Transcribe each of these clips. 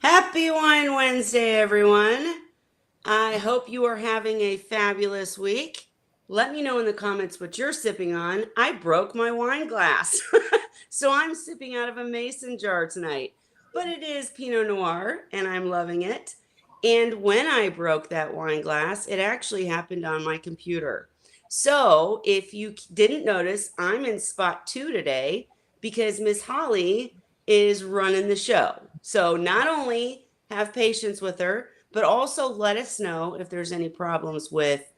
Happy Wine Wednesday, everyone. I hope you are having a fabulous week. Let me know in the comments what you're sipping on. I broke my wine glass, so I'm sipping out of a mason jar tonight. But it is Pinot Noir, and I'm loving it. And when I broke that wine glass, it actually happened on my computer. So if you didn't notice, I'm in spot two today because Miss Holly is running the show. So not only have patience with her, but also let us know if there's any problems with,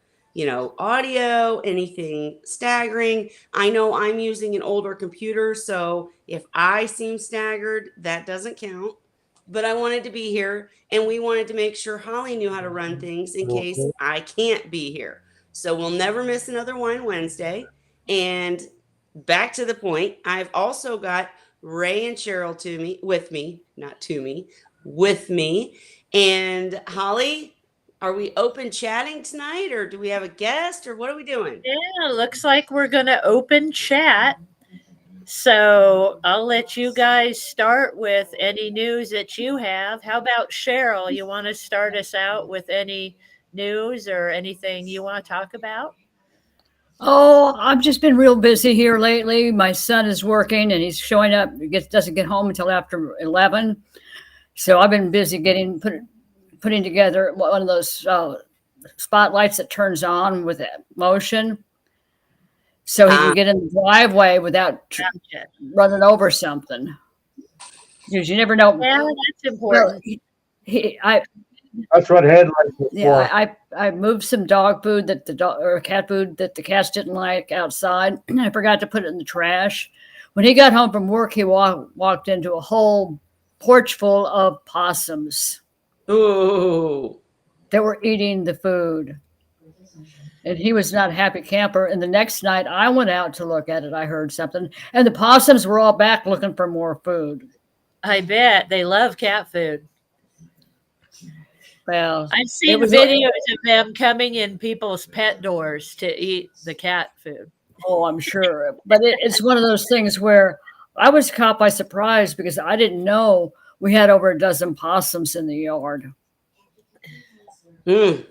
audio, anything staggering. I know I'm using an older computer, so if I seem staggered, that doesn't count. But I wanted to be here and we wanted to make sure Holly knew how to run things in case I can't be here. So we'll never miss another Wine Wednesday. And back to the point, I've also got Ray and Cheryl to me with me, not to me, with me. And Holly, are we open chatting tonight or do we have a guest or what are we doing? Yeah, looks like we're going to open chat. So I'll let you guys start with any news that you have. How about Cheryl? You want to start us out with any news or anything you want to talk about? Oh, I've just been real busy here lately. My son is working and he's showing up. Doesn't get home until after 11. So I've been busy putting together one of those spotlights that turns on with motion, so he can Uh, get in the driveway without Gotcha. running over something. Because you never know. Yeah, that's Well, important. I That's what headlights are yeah, for. I moved some dog food that the dog or cat food that the cats didn't like outside. I forgot to put it in the trash. When he got home from work, he walked into a whole porch full of possums ooh. that were eating the food. And he was not a happy camper. And the next night I went out to look at it. I heard something. And the possums were all back looking for more food. I bet they love cat food. Well, I've it seen was, videos of them coming in people's pet doors to eat the cat food. oh, I'm sure. But it's one of those things where I was caught by surprise because I didn't know we had over a dozen possums in the yard. Mm.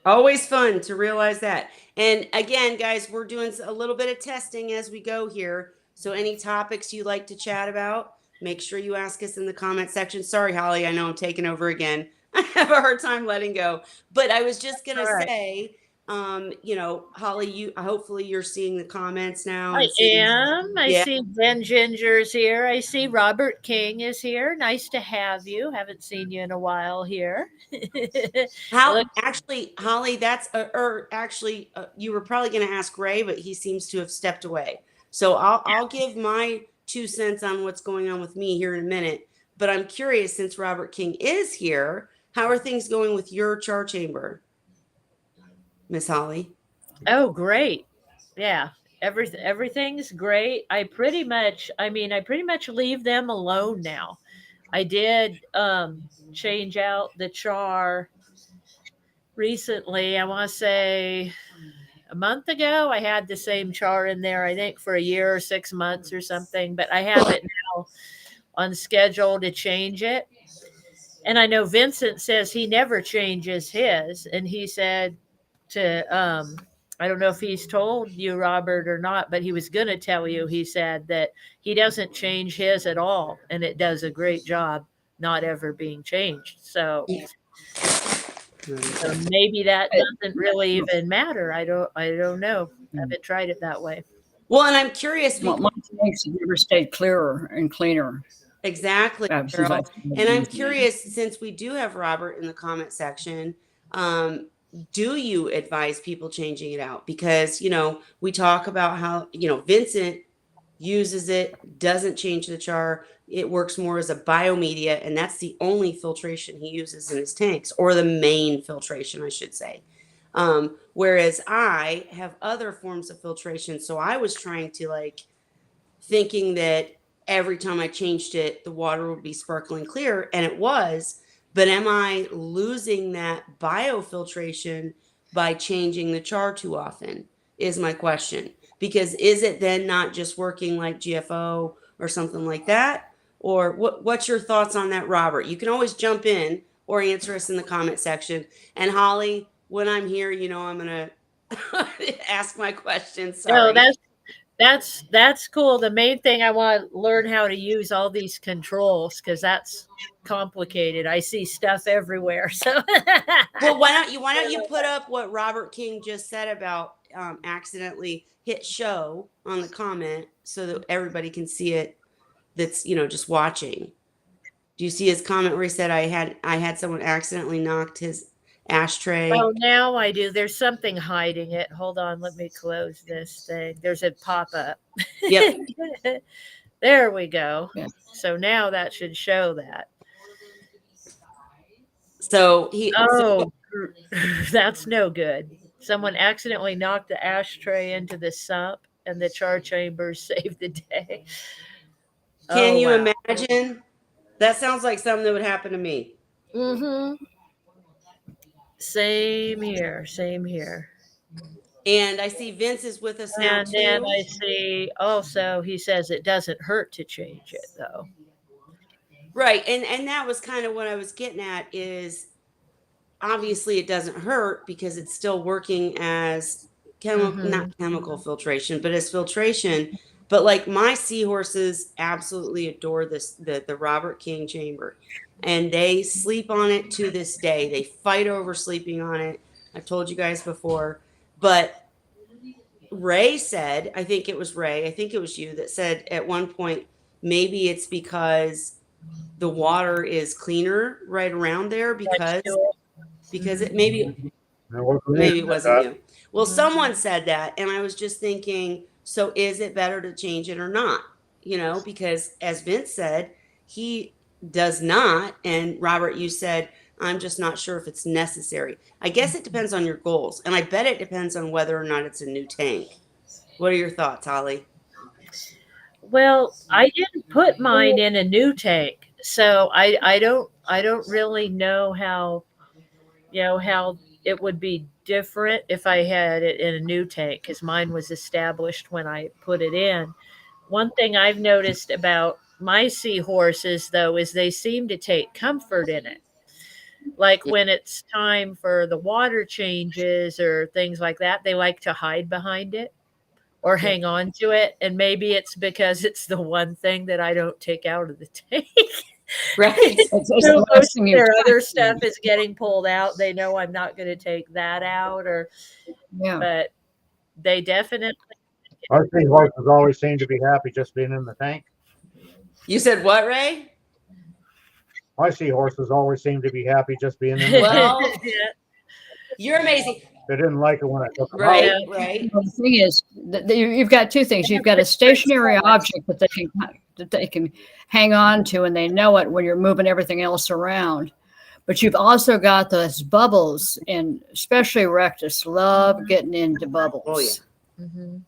Always fun to realize that. And again, guys, we're doing a little bit of testing as we go here. So any topics you like to chat about, make sure you ask us in the comment section. Sorry, Holly, I know I'm taking over again. I have a hard time letting go. But I was just gonna All right. say, Holly, you hopefully you're seeing the comments now I and seeing, am. I yeah. see Ben Ginger's here. I see Robert King is here. Nice to have you. Haven't seen you in a while here. How Look, actually, Holly, that's or actually, you were probably going to ask Ray, but he seems to have stepped away. So I'll give my 2 cents on what's going on with me here in a minute. But I'm curious, since Robert King is here, how are things going with your char chamber, Miss Holly? oh, great. Yeah. Everything's great. I pretty much leave them alone now. I did change out the char recently. I want to say a month ago. I had the same char in there, I think, for a year or 6 months or something, but I have it now on schedule to change it. And I know Vincent says he never changes his, and he said to I don't know if he's told you, Robert, or not, but he was going to tell you. He said that he doesn't change his at all, and it does a great job not ever being changed. So, so maybe that doesn't really even matter. I don't know. I haven't tried it that way. Well, and I'm curious because My tanks have never stayed clearer and cleaner exactly, since Cheryl. I started And I'm using it. curious, since we do have Robert in the comment section, um, do you advise people changing it out? Because, we talk about how, Vincent uses it, doesn't change the char. It works more as a biomedia, and that's the only filtration he uses in his tanks, or the main filtration, I should say. Whereas I have other forms of filtration. So I was trying to thinking that every time I changed it, the water would be sparkling clear, and it was. But am I losing that biofiltration by changing the char too often? Is my question. Because is it then not just working like GFO or something like that? or what's your thoughts on that, Robert? You can always jump in or answer us in the comment section. And Holly, when I'm here, I'm gonna ask my questions. No, Sorry. that's cool. The main thing I want to learn how to use all these controls because that's complicated. I see stuff everywhere. So Well, why don't you put up what Robert King just said about accidentally hit show on the comment so that everybody can see it that's just watching. Do you see his comment where he said I had someone accidentally knocked his ashtray? oh, now I do. There's something hiding it. Hold on, let me close this thing. There's a pop up. Yep. There we go. Yeah. So now that should show that. So Oh, that's no good. Someone accidentally knocked the ashtray into the sump and the char chambers saved the day. can Oh, you wow. imagine? That sounds like something that would happen to me. Mm-hmm. Same here. Same here. And I see Vince is with us now And then too. I see also he says it doesn't hurt to change it though. Right. And that was kind of what I was getting at is obviously it doesn't hurt because it's still working as not chemical filtration, but as filtration. But like my seahorses absolutely adore the Robert King chamber, and they sleep on it to this day. They fight over sleeping on it. I've told you guys before, but Ray said, I think it was Ray, I think it was you that said at one point maybe it's because the water is cleaner right around there because it maybe it wasn't you. Well, someone said that, and I was just thinking, so is it better to change it or not? Because as Vince said, he does not, and Robert, you said, I'm just not sure if it's necessary. I guess it depends on your goals, and I bet it depends on whether or not it's a new tank. What are your thoughts, Holly? Well, I didn't put mine in a new tank, so I don't really know how how it would be different if I had it in a new tank because mine was established when I put it in. One thing I've noticed about my seahorses though is they seem to take comfort in it. Like when it's time for the water changes or things like that, they like to hide behind it or Yeah. hang on to it. And maybe it's because it's the one thing that I don't take out of the tank. Right. It's So the last most thing of you their other stuff is getting pulled out. They know I'm not going to take that out, yeah. but they definitely. Our seahorses always seem to be happy just being in the tank. You said what, Ray? My seahorses always seem to be happy just being in the tank. Well, you're amazing. They didn't like it when I took them Right, out. Yeah. right. Well, the thing is, you've got two things. You've got a stationary object that they can hang on to, and they know it when you're moving everything else around. But you've also got those bubbles, and especially rectus love getting into bubbles. Oh yeah. Mhm.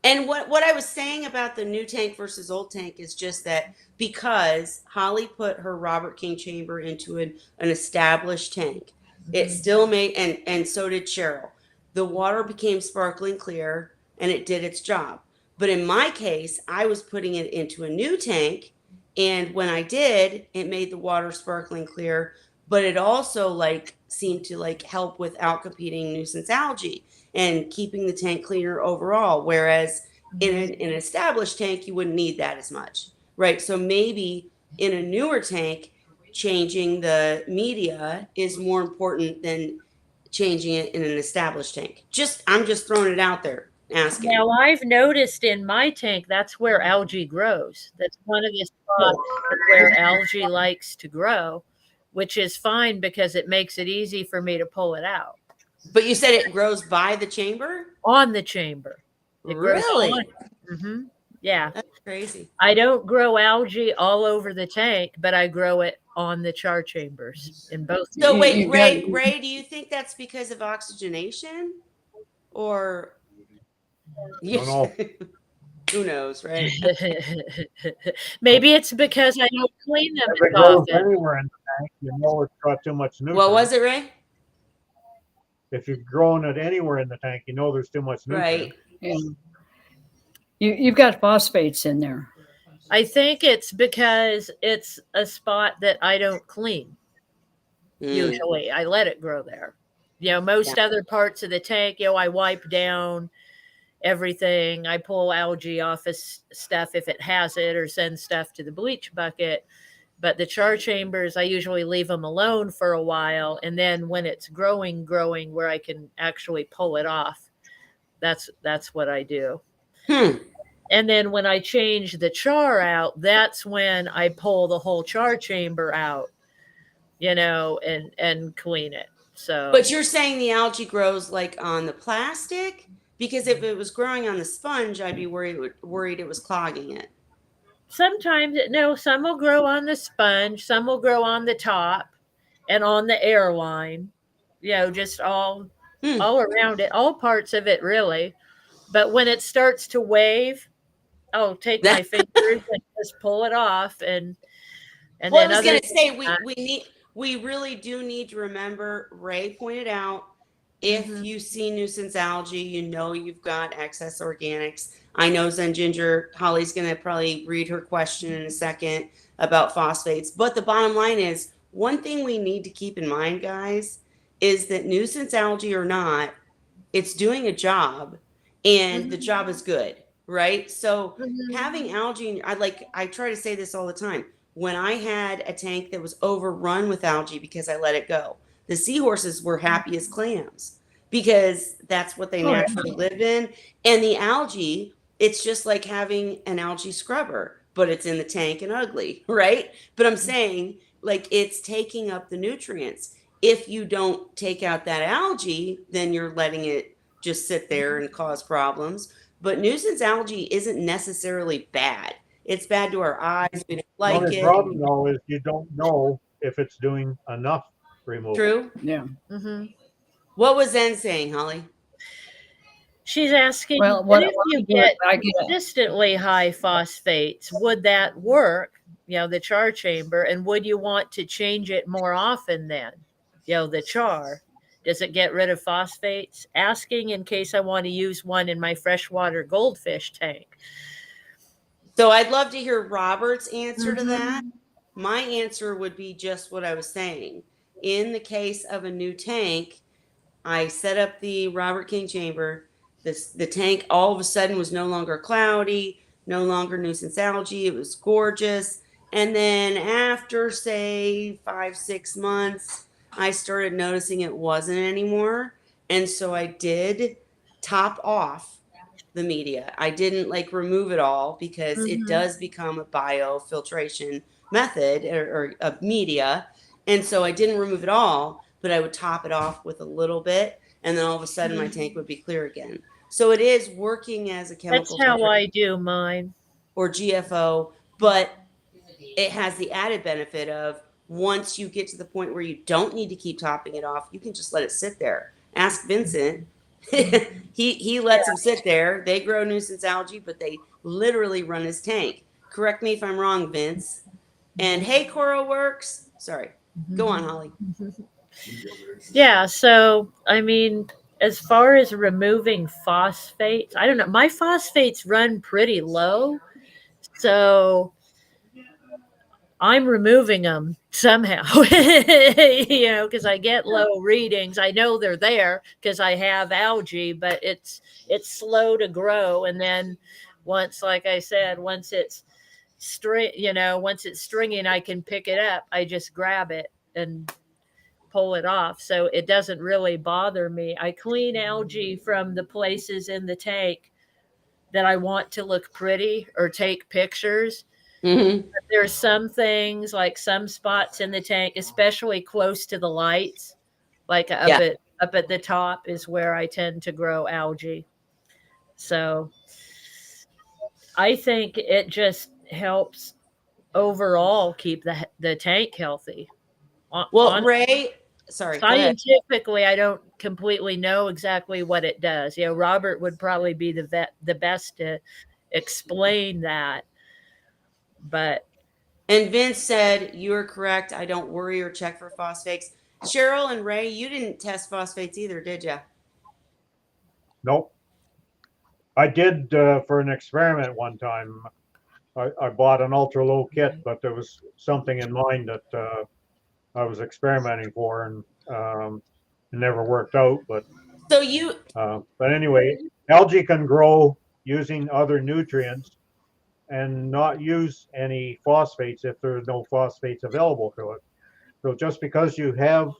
And what I was saying about the new tank versus old tank is just that because Holly put her Robert King chamber into an established tank, it still made and so did Cheryl. The water became sparkling clear and it did its job. But in my case, I was putting it into a new tank, and when I did, it made the water sparkling clear, but it also seemed to help with outcompeting nuisance algae and keeping the tank cleaner overall. Whereas in an established tank, you wouldn't need that as much, right? So maybe in a newer tank, changing the media is more important than changing it in an established tank. I'm just throwing it out there, asking. Now I've noticed in my tank that's where algae grows. That's one of the spots where algae likes to grow, which is fine because it makes it easy for me to pull it out But you said it grows by the chamber? on the chamber. It grows Really? on. Mm-hmm. Yeah. That's crazy. I don't grow algae all over the tank, but I grow it on the char chambers in both. So You- wait, you Ray, got- Ray, do you think that's because of oxygenation? Or Don't know. who knows, right? Maybe it's because I don't clean them If it as grows often. anywhere in the tank, you know it's got too much nutrients. What was it, Ray? If you've grown it anywhere in the tank, you know there's too much nutrients. Right. Yeah. You've got phosphates in there. I think it's because it's a spot that I don't clean. Mm, Usually, I let it grow there. yeah. Most other parts of the tank, I wipe down everything. I pull algae off of stuff if it has it, or send stuff to the bleach bucket. But the char chambers, I usually leave them alone for a while, and then when it's growing, where I can actually pull it off, that's what I do. Hmm. And then when I change the char out, that's when I pull the whole char chamber out, and clean it. So But you're saying the algae grows like on the plastic? Because if it was growing on the sponge, I'd be worried it was clogging it. sometimes, no, some will grow on the sponge, some will grow on the top and on the airline, just Hmm. all around it, all parts of it really. But when it starts to wave, I'll take my fingers and just pull it off, and Well, I then was other gonna than say that, we really do need to remember. Ray pointed out, if mhm, you see nuisance algae, you know you've got excess organics. I know Zen Ginger Holly's gonna probably read her question in a second about phosphates, but the bottom line is one thing we need to keep in mind, guys, is that nuisance algae or not, it's doing a job and the job is mhm, good, right? So having mhm, algae, I try to say this all the time. When I had a tank that was overrun with algae because I let it go, the seahorses were happy as clams because that's what they Oh, naturally live in. And the algae, it's just like having an algae scrubber, but it's in the tank and ugly, right? But I'm saying, like, it's taking up the nutrients. If you don't take out that algae, then you're letting it just sit there and cause problems. But nuisance algae isn't necessarily bad. It's bad to our eyes. We don't The like only it. problem though is you don't know if it's doing enough removal. True. yeah. mhm. What was Zen saying, Holly? She's asking, Well, what what if you I do is get I get consistently high phosphates? Would that work? The char chamber, and would you want to change it more often then? The char. Does it get rid of phosphates? Asking in case I want to use one in my freshwater goldfish tank. So I'd love to hear Robert's answer to that. Mm-hmm. My answer would be just what I was saying. In the case of a new tank, I set up the Robert King chamber. The tank all of a sudden was no longer cloudy, no longer nuisance algae. It was gorgeous. And then after, say, 5, 6 months, I started noticing it wasn't anymore. And so I did top off the media. I didn't like remove it all because it Mm-hmm. does become a biofiltration method or a media. And so I didn't remove it all, but I would top it off with a little bit. And then all of a sudden my tank would be clear again. So it is working as a That's chemical how filter I do mine. or GFO, but it has the added benefit of once you get to the point where you don't need to keep topping it off, you can just let it sit there. Ask Vincent. he lets them sit there. They grow nuisance algae, but they literally run his tank. Correct me if I'm wrong, Vince. And hey, Coral Works. Sorry. Go on, Holly. Yeah, so I mean, as far as removing phosphates, I don't know. My phosphates run pretty low, so I'm removing them somehow. Because I get low readings. I know they're there because I have algae, but it's slow to grow, and then once, like I said, once it's stringing, I can pick it up. I just grab it and pull it off. So it doesn't really bother me. I clean algae from the places in the tank that I want to look pretty or take pictures. Mm-hmm. But there's some things, like some spots in the tank, especially close to the lights, like Yeah. up at the top is where I tend to grow algae. So I think it just helps overall keep the tank healthy. Well, On Ray, sorry, go ahead. Scientifically, I don't completely know exactly what it does. Robert would probably be the best to explain that. But And Vince said, you are correct. I don't worry or check for phosphates. Cheryl and Ray, you didn't test phosphates either, did you? Nope. I did for an experiment one time. I bought an ultra low kit, but there was something in mind that I was experimenting for, and it never worked out. So you, But anyway, algae can grow using other nutrients and not use any phosphates if there are no phosphates available to it. So just because you have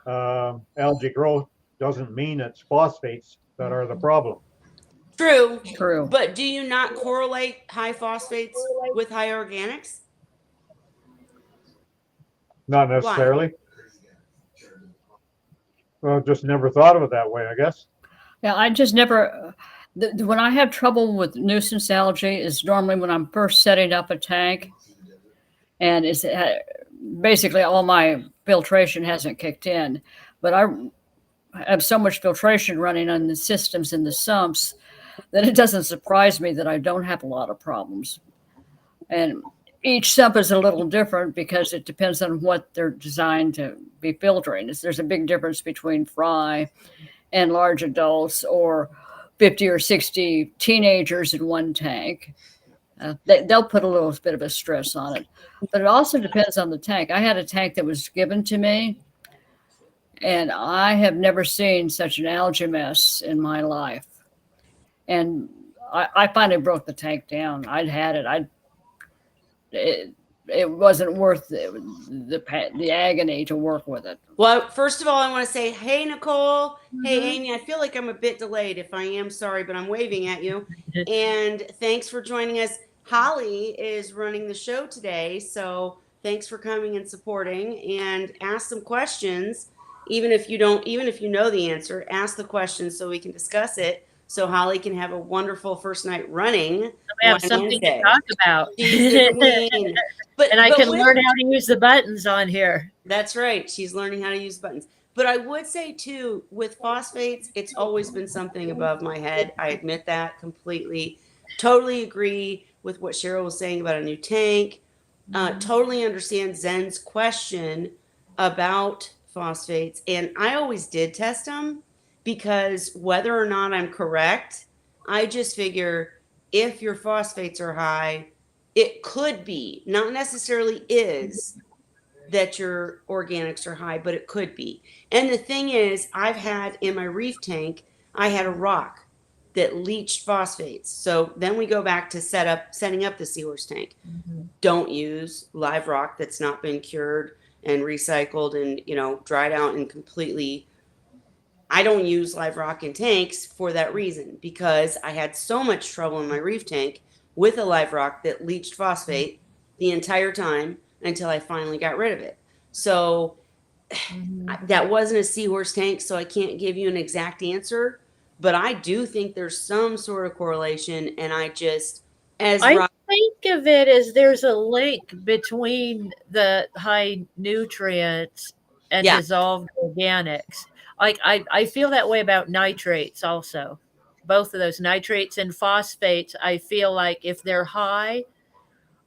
algae growth doesn't mean it's phosphates that are the problem. true, True. but do you not correlate high phosphates with high organics? Not Why? necessarily. Well, just never thought of it that way, I guess. Yeah, I just never. When I have trouble with nuisance algae is normally when I'm first setting up a tank, and it's basically all my filtration hasn't kicked in, but I have so much filtration running on the systems in the sumps that it doesn't surprise me that I don't have a lot of problems. And each sump is a little different because it depends on what they're designed to be filtering. There's a big difference between fry and large adults, or 50 or 60 teenagers in one tank. They'll put a little bit of a stress on it, but it also depends on the tank. I had a tank that was given to me, and I have never seen such an algae mess in my life. And I finally broke the tank down. I'd had it. It wasn't worth the agony to work with it. Well, first of all, I want to say, hey, Nicole. Hey, Amy. I feel like I'm a bit delayed. If I am, sorry, but I'm waving at you. And thanks for joining us. Holly is running the show today, so thanks for coming and supporting. And ask some questions, even if you know the answer. Ask the questions so we can discuss it. So Holly can have a wonderful first night running. We have something to talk about. She's the queen. And I can learn how to use the buttons on here. That's right. She's learning how to use buttons. But I would say, too, with phosphates, it's always been something above my head. I admit that completely. Totally agree with what Cheryl was saying about a new tank. Totally understand Zen's question about phosphates. And I always did test them because whether or not I'm correct, I just figure if your phosphates are high, it could be, not necessarily is, that your organics are high, but it could be. And the thing is, I've had in my reef tank, I had a rock that leached phosphates. So then we go back to setting up the Seahorse tank. Mm-hmm. Don't use live rock that's not been cured and recycled and, dried out and completely. I don't use live rock in tanks for that reason, because I had so much trouble in my reef tank with a live rock that leached phosphate the entire time until I finally got rid of it. So that wasn't a Seahorse tank, so I can't give you an exact answer, but I do think there's some sort of correlation. And I think of it as there's a link between the high nutrients and dissolved organics. Like I feel that way about nitrates also. Both of those, nitrates and phosphates, I feel like if they're high,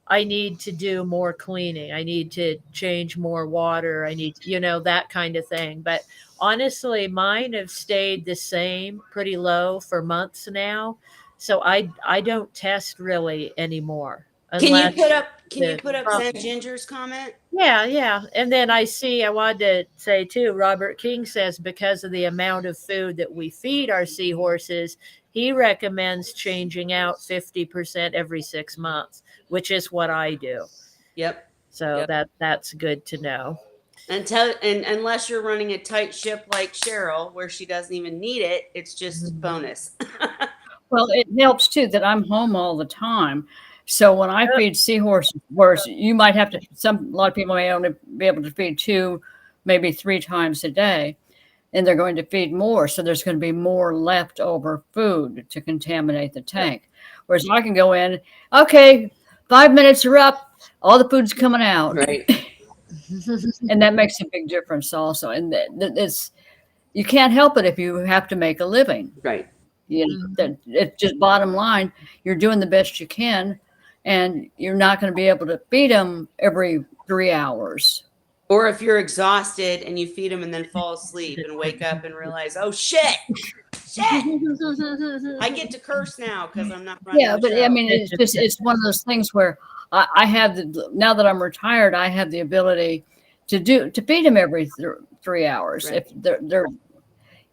I need to do more cleaning. I need to change more water. I need, that kind of thing. But honestly, mine have stayed the same, pretty low for months now. So I don't test really anymore. Can you put up Zen Ginger's comment? Yeah. And then I wanted to say too, Robert King says because of the amount of food that we feed our seahorses, he recommends changing out 50% every 6 months, which is what I do. Yep. So that's good to know. And unless you're running a tight ship like Cheryl, where she doesn't even need it, it's just bonus. Well, it helps too that I'm home all the time. So when I feed seahorses, whereas you might have to, a lot of people may only be able to feed 2, maybe 3 times a day, and they're going to feed more. So there's going to be more leftover food to contaminate the tank. Whereas I can go in, okay, 5 minutes are up, all the food's coming out. Right. And that makes a big difference also. And you can't help it if you have to make a living. Right. It's just bottom line, you're doing the best you can, and you're not going to be able to feed them every 3 hours. Or if you're exhausted and you feed them and then fall asleep and wake up and realize, oh shit, Shit. I get to curse now because I'm not running Yeah, the but I show. mean, it's one of those things where I have now that I'm retired, I have the ability to feed them every 3 hours. Right.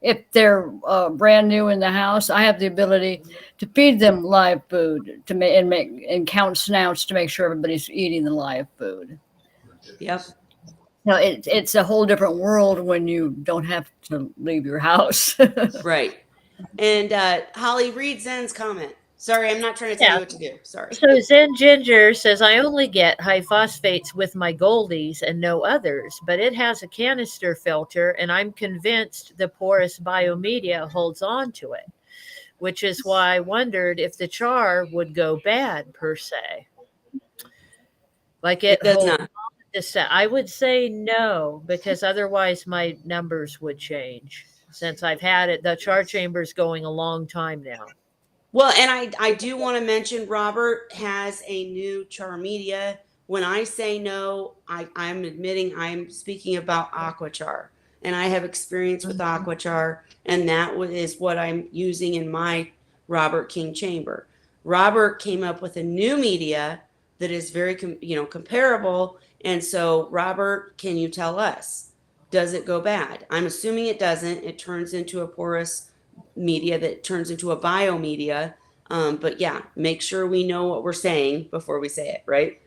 If they're brand new in the house, I have the ability to feed them live food and count snouts to make sure everybody's eating the live food. Yep. No, it's a whole different world when you don't have to leave your house. Right. And Holly, read Zen's comment. Sorry, I'm not trying to tell Yeah. you what to do. Sorry. So Zen Ginger says, I only get high phosphates with my Goldies and no others, but it has a canister filter, and I'm convinced the porous biomedia holds on to it, which is why I wondered if the char would go bad per se. Like It it does holds not. I would say no, because otherwise my numbers would change since I've had it. The char chamber's going a long time now. Well, and I do want to mention Robert has a new char media. When I say no, I'm admitting I'm speaking about Aquachar. And I have experience with Aquachar, and that is what I'm using in my Robert King chamber. Robert came up with a new media that is very comparable. And so, Robert, can you tell us, does it go bad? I'm assuming it doesn't. It turns into a porous media that turns into a biomedia. But yeah, make sure we know what we're saying before we say it, right?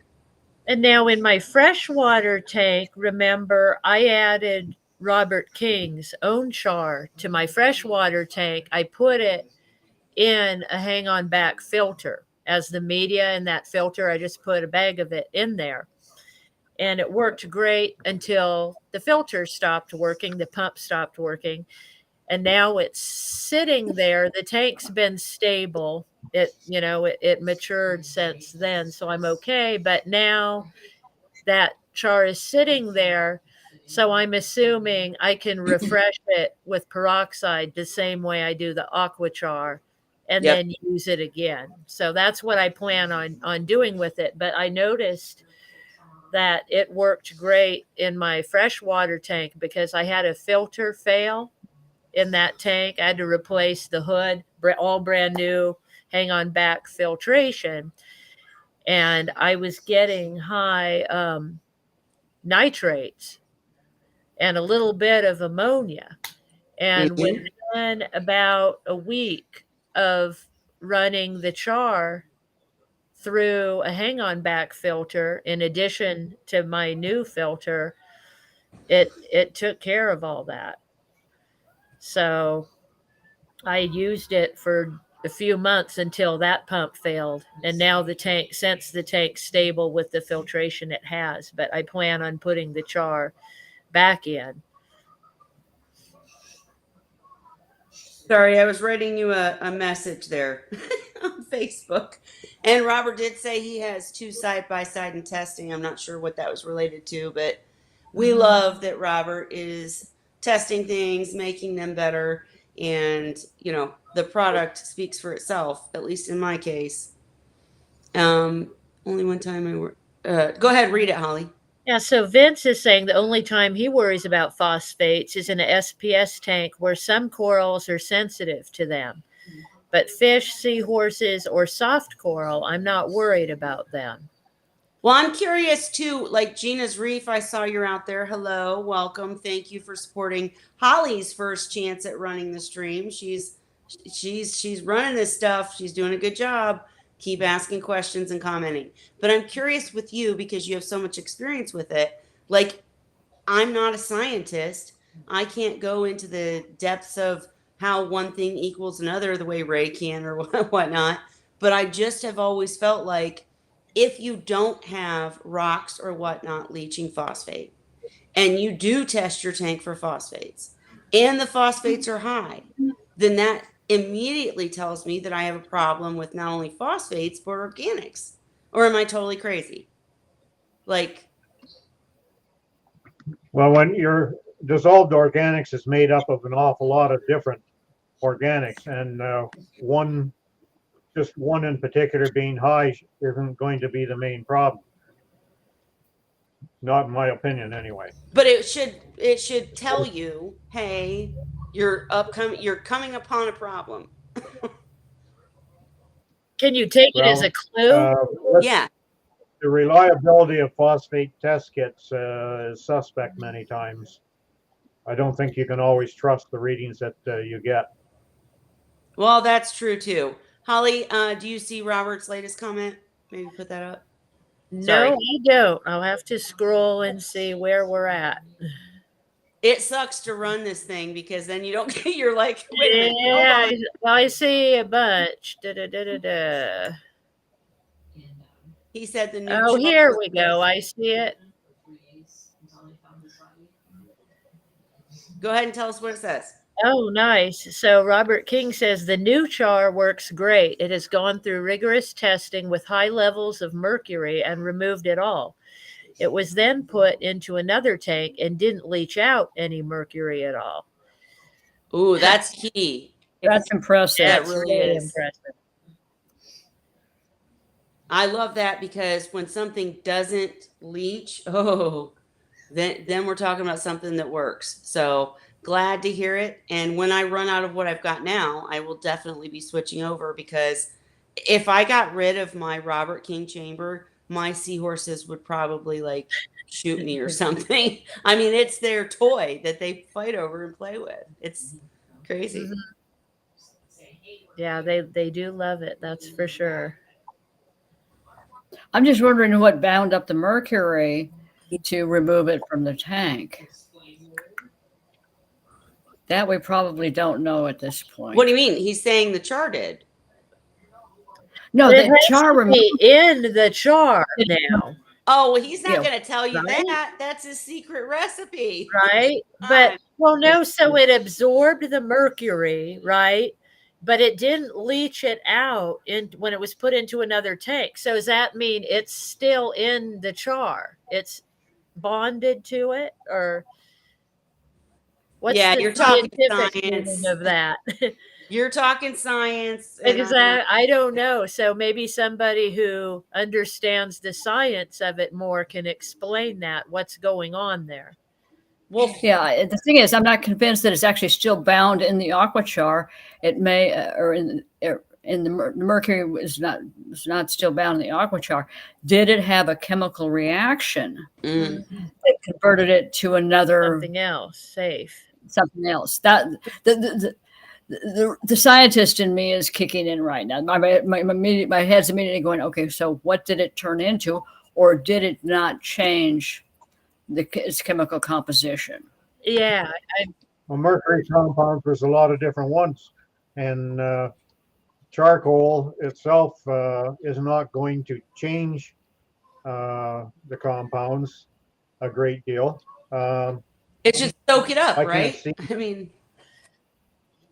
And now in my freshwater tank, remember I added Robert King's own char to my freshwater tank. I put it in a hang on back filter as the media in that filter. I just put a bag of it in there. And it worked great until the filter stopped working, the pump stopped working. And now it's sitting there. The tank's been stable. It matured since then, so I'm okay. But now that char is sitting there, so I'm assuming I can refresh it with peroxide the same way I do the aqua char and Yep. then use it again. So that's what I plan on doing with it. But I noticed that it worked great in my freshwater tank because I had a filter fail in that tank. I had to replace the hood, all brand new, hang on back filtration. And I was getting high nitrates and a little bit of ammonia. And Mhm. within about a week of running the char through a hang on back filter, in addition to my new filter, it took care of all that. So I used it for a few months until that pump failed. And now since the tank's stable with the filtration it has, but I plan on putting the char back in. Sorry, I was writing you a message there on Facebook. And Robert did say he has 2 side by side in testing. I'm not sure what that was related to, but we love that Robert is testing things, making them better. And, the product speaks for itself, at least in my case. Only one time go ahead, read it, Holly. Yeah, so Vince is saying the only time he worries about phosphates is in an SPS tank where some corals are sensitive to them. But fish, seahorses, or soft coral, I'm not worried about them. Well, I'm curious too, like Gina's Reef, I saw you're out there. Hello, welcome. Thank you for supporting Holly's first chance at running the stream. She's running this stuff. She's doing a good job. Keep asking questions and commenting. But I'm curious with you because you have so much experience with it. Like, I'm not a scientist. I can't go into the depths of how one thing equals another the way Ray can or whatnot. But I just have always felt like if you don't have rocks or whatnot leaching phosphate, and you do test your tank for phosphates, and the phosphates are high, then that immediately tells me that I have a problem with not only phosphates, but organics. Or am I totally crazy? Like, Well, when your dissolved organics is made up of an awful lot of different organics, and just one in particular being high isn't going to be the main problem. Not in my opinion, anyway. But it should tell you, hey, you're coming upon a problem. Can you take it as a clue? Yeah. The reliability of phosphate test kits is suspect many times. I don't think you can always trust the readings that you get. Well, that's true too. Holly, do you see Robert's latest comment? Maybe put that up. Sorry. No, I don't. I'll have to scroll and see where we're at. It sucks to run this thing because then you don't get. You're like, wait a minute. Yeah, well, I see a bunch. Da. He said the new. Oh, here we go. I see it. Go ahead and tell us what it says. Oh, nice. So Robert King says the new char works great. It has gone through rigorous testing with high levels of mercury and removed it all. It was then put into another tank and didn't leach out any mercury at all. Ooh, that's key. That's impressive. That That's really really is. impressive. I love that because when something doesn't leach, then we're talking about something that works. So glad to hear it. And when I run out of what I've got now, I will definitely be switching over because if I got rid of my Robert King chamber, my seahorses would probably like shoot me or something. I mean, it's their toy that they fight over and play with. It's crazy. Yeah, they do love it. That's for sure. I'm just wondering what bound up the mercury to remove it from the tank. That we probably don't know at this point. What do you mean? He's saying the char did. No, It the has char to removal. be in the char now, Oh, well, he's not Yeah. going to tell you Right? that. That's his secret recipe. right? But well, no, so it absorbed the mercury, right? But it didn't leach it out when it was put into another tank. So does that mean it's still in the char? It's bonded to it, or what's Yeah, the you're talking scientific meaning science. of that? You're talking science. And Because I don't know. So maybe somebody who understands the science of it more can explain that, what's going on there. well, Yeah, the thing is, I'm not convinced that it's actually still bound in the aqua char. It may, or in the mercury is not still bound in the aqua char. Did it have a chemical reaction that converted it to another Something else, safe. something else? That the scientist in me is kicking in right now. My head's immediately going, okay, so what did it turn into, or did it not change its chemical composition? Yeah, Well, mercury compounds, there's a lot of different ones, and charcoal itself is not going to change the compounds a great deal. it should soak it up, I can't right? see. I mean,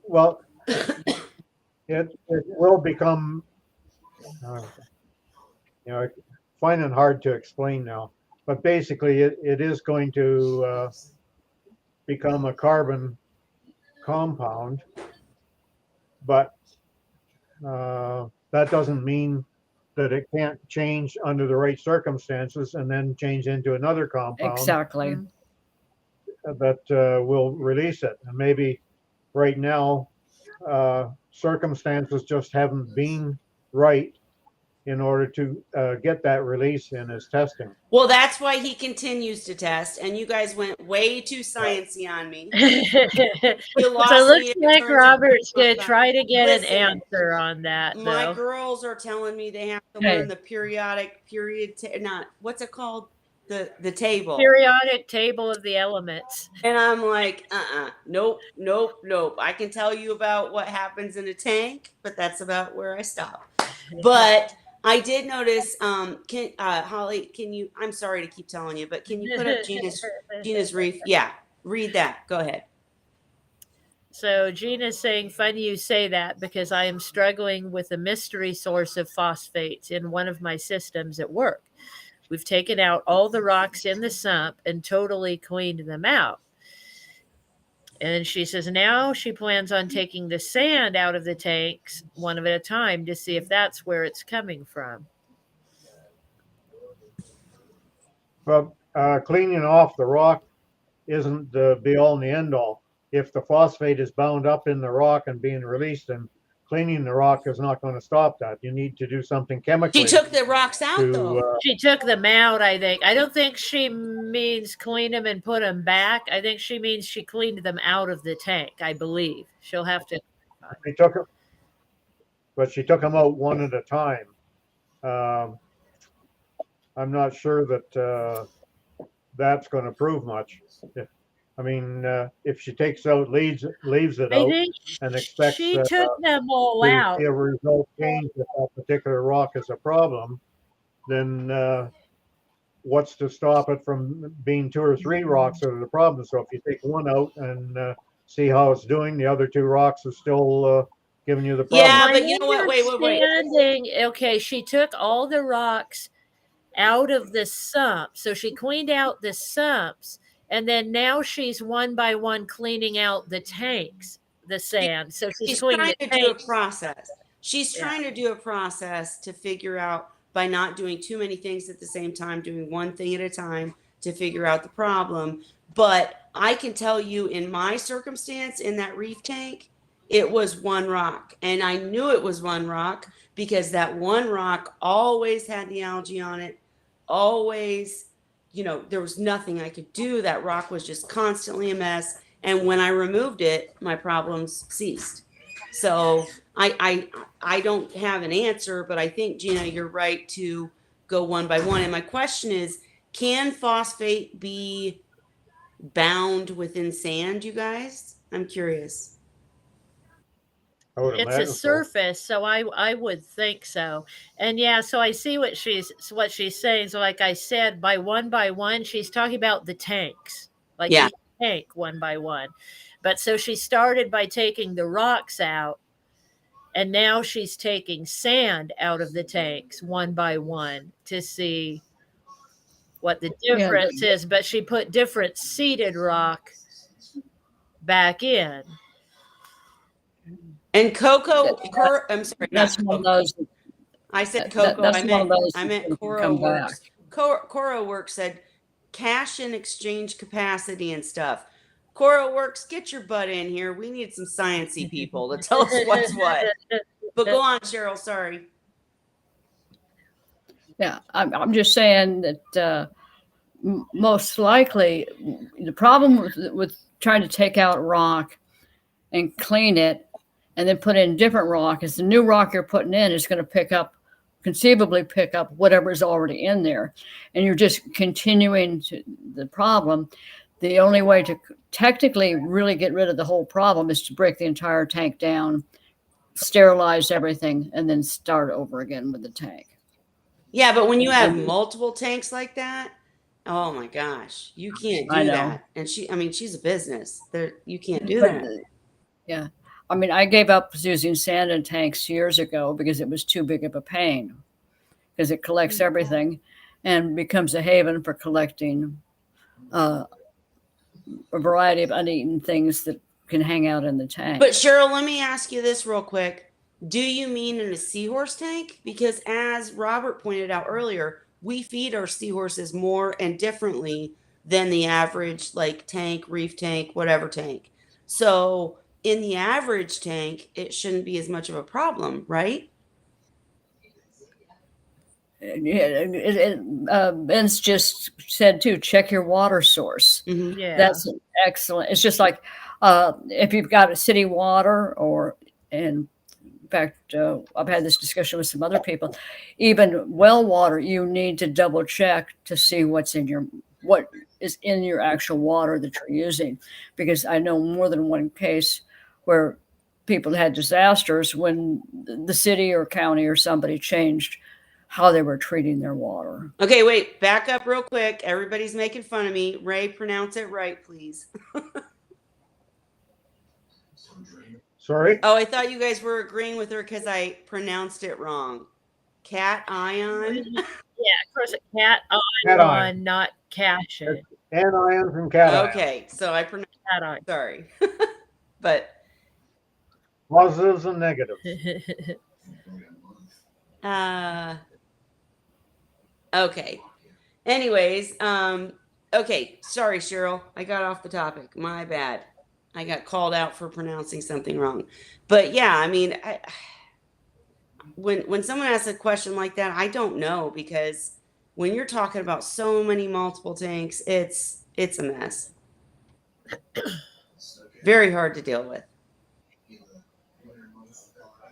Well, it will become, finding it hard to explain now, but basically it is going to become a carbon compound, but that doesn't mean that it can't change under the right circumstances and then change into another compound Exactly. that will release it. And maybe right now, circumstances just haven't been right in order to get that release in his testing. well, that's why he continues to test. And you guys went way too sciencey on me. so You lost it looks me in like terms of Robert's going to perspective. try to get Listen, an answer on that, My though. girls are telling me they have to Hey. learn the not what's it called? The table. Periodic table of the elements. And I'm like, nope. I can tell you about what happens in a tank, but that's about where I stop. But I did notice, Holly, I'm sorry to keep telling you, but can you put up Gina's reef? Yeah, read that. Go ahead. So Gina's saying, funny you say that because I am struggling with a mystery source of phosphates in one of my systems at work. We've taken out all the rocks in the sump and totally cleaned them out. And she says now she plans on taking the sand out of the tanks one at a time to see if that's where it's coming from. Well, cleaning off the rock isn't the be all and the end all. If the phosphate is bound up in the rock and being released, and cleaning the rock is not going to stop that. You need to do something She chemically took the rocks out to. though. She took them out, I think. I don't think she means clean them and put them back. I think she means she cleaned them out of the tank, I believe. She'll have to. She took it, but she took them out one at a time. I'm not sure that that's going to prove much. If she takes out leaves it I out think and expects she took them all to out. see a result change if that particular rock is a problem, then what's to stop it from being 2 or 3 rocks that are the problem? So if you take one out and see how it's doing, the other 2 rocks are still giving you the problem. Yeah, My but you know what? Wait. understanding, okay, she took all the rocks out of the sump. So she cleaned out the sumps, and then now she's one by one cleaning out the tanks, the sand. So she's She's cleaning trying the to do a tanks. process. She's Yeah. trying to do a process to figure out by not doing too many things at the same time, doing one thing at a time to figure out the problem. But I can tell you in my circumstance in that reef tank, it was one rock. And I knew it was one rock because that one rock always had the algae on it. Always, there was nothing I could do. That rock was just constantly a mess. And when I removed it, my problems ceased. So I don't have an answer, but I think, Gina, you're right to go one by one. And my question is, can phosphate be bound within sand, you guys? I'm curious. I would It's a imagine so. surface, so I would think so. And yeah, so I see what she's saying. So like I said, by one, she's talking about the tanks, like Yeah. each tank one by one. But so she started by taking the rocks out, and now she's taking sand out of the tanks one by one to see what the difference is. But she put different seeded rock back in. And Coco, I'm sorry, That's not one of Coco. those. I said Coco. That's one of those I meant that Cora come back. Works. Cora Works said cash and exchange capacity and stuff. Cora Works, get your butt in here. We need some sciencey people to tell us what's what. But go on, Cheryl. Sorry. Yeah, I'm just saying that most likely the problem with trying to take out rock and clean it and then put in different rock is the new rock you're putting in is going to conceivably pick up whatever's already in there. And you're just continuing the problem. The only way to technically really get rid of the whole problem is to break the entire tank down, sterilize everything, and then start over again with the tank. Yeah, but when you have multiple tanks like that, oh my gosh, you can't do that. And she's a business. You can't do that. Yeah. I mean, I gave up using sand in tanks years ago because it was too big of a pain, because it collects everything and becomes a haven for collecting a variety of uneaten things that can hang out in the tank. But Cheryl, let me ask you this real quick. Do you mean in a seahorse tank? Because as Robert pointed out earlier, we feed our seahorses more and differently than the average tank, reef tank, whatever tank. So in the average tank, it shouldn't be as much of a problem, right? Ben's just said too, check your water source. Mm-hmm. Yeah. That's excellent. It's just like if you've got a city water in fact, I've had this discussion with some other people, even well water, you need to double check to see what is in your actual water that you're using. Because I know more than one case where people had disasters when the city or county or somebody changed how they were treating their water. Okay, wait, back up real quick. Everybody's making fun of me. Ray, pronounce it right, please. Sorry? Oh, I thought you guys were agreeing with her because I pronounced it wrong. Cat ion? Yeah, of course, cat Cat ion, not cation. Anion from cation. Okay, so I pronounced Cat ion. sorry. But Positives and negatives. okay. Anyways, Okay, sorry, Cheryl. I got off the topic. My bad. I got called out for pronouncing something wrong. But yeah, I mean, when someone asks a question like that, I don't know, because when you're talking about so many multiple tanks, it's a mess. Very hard to deal with.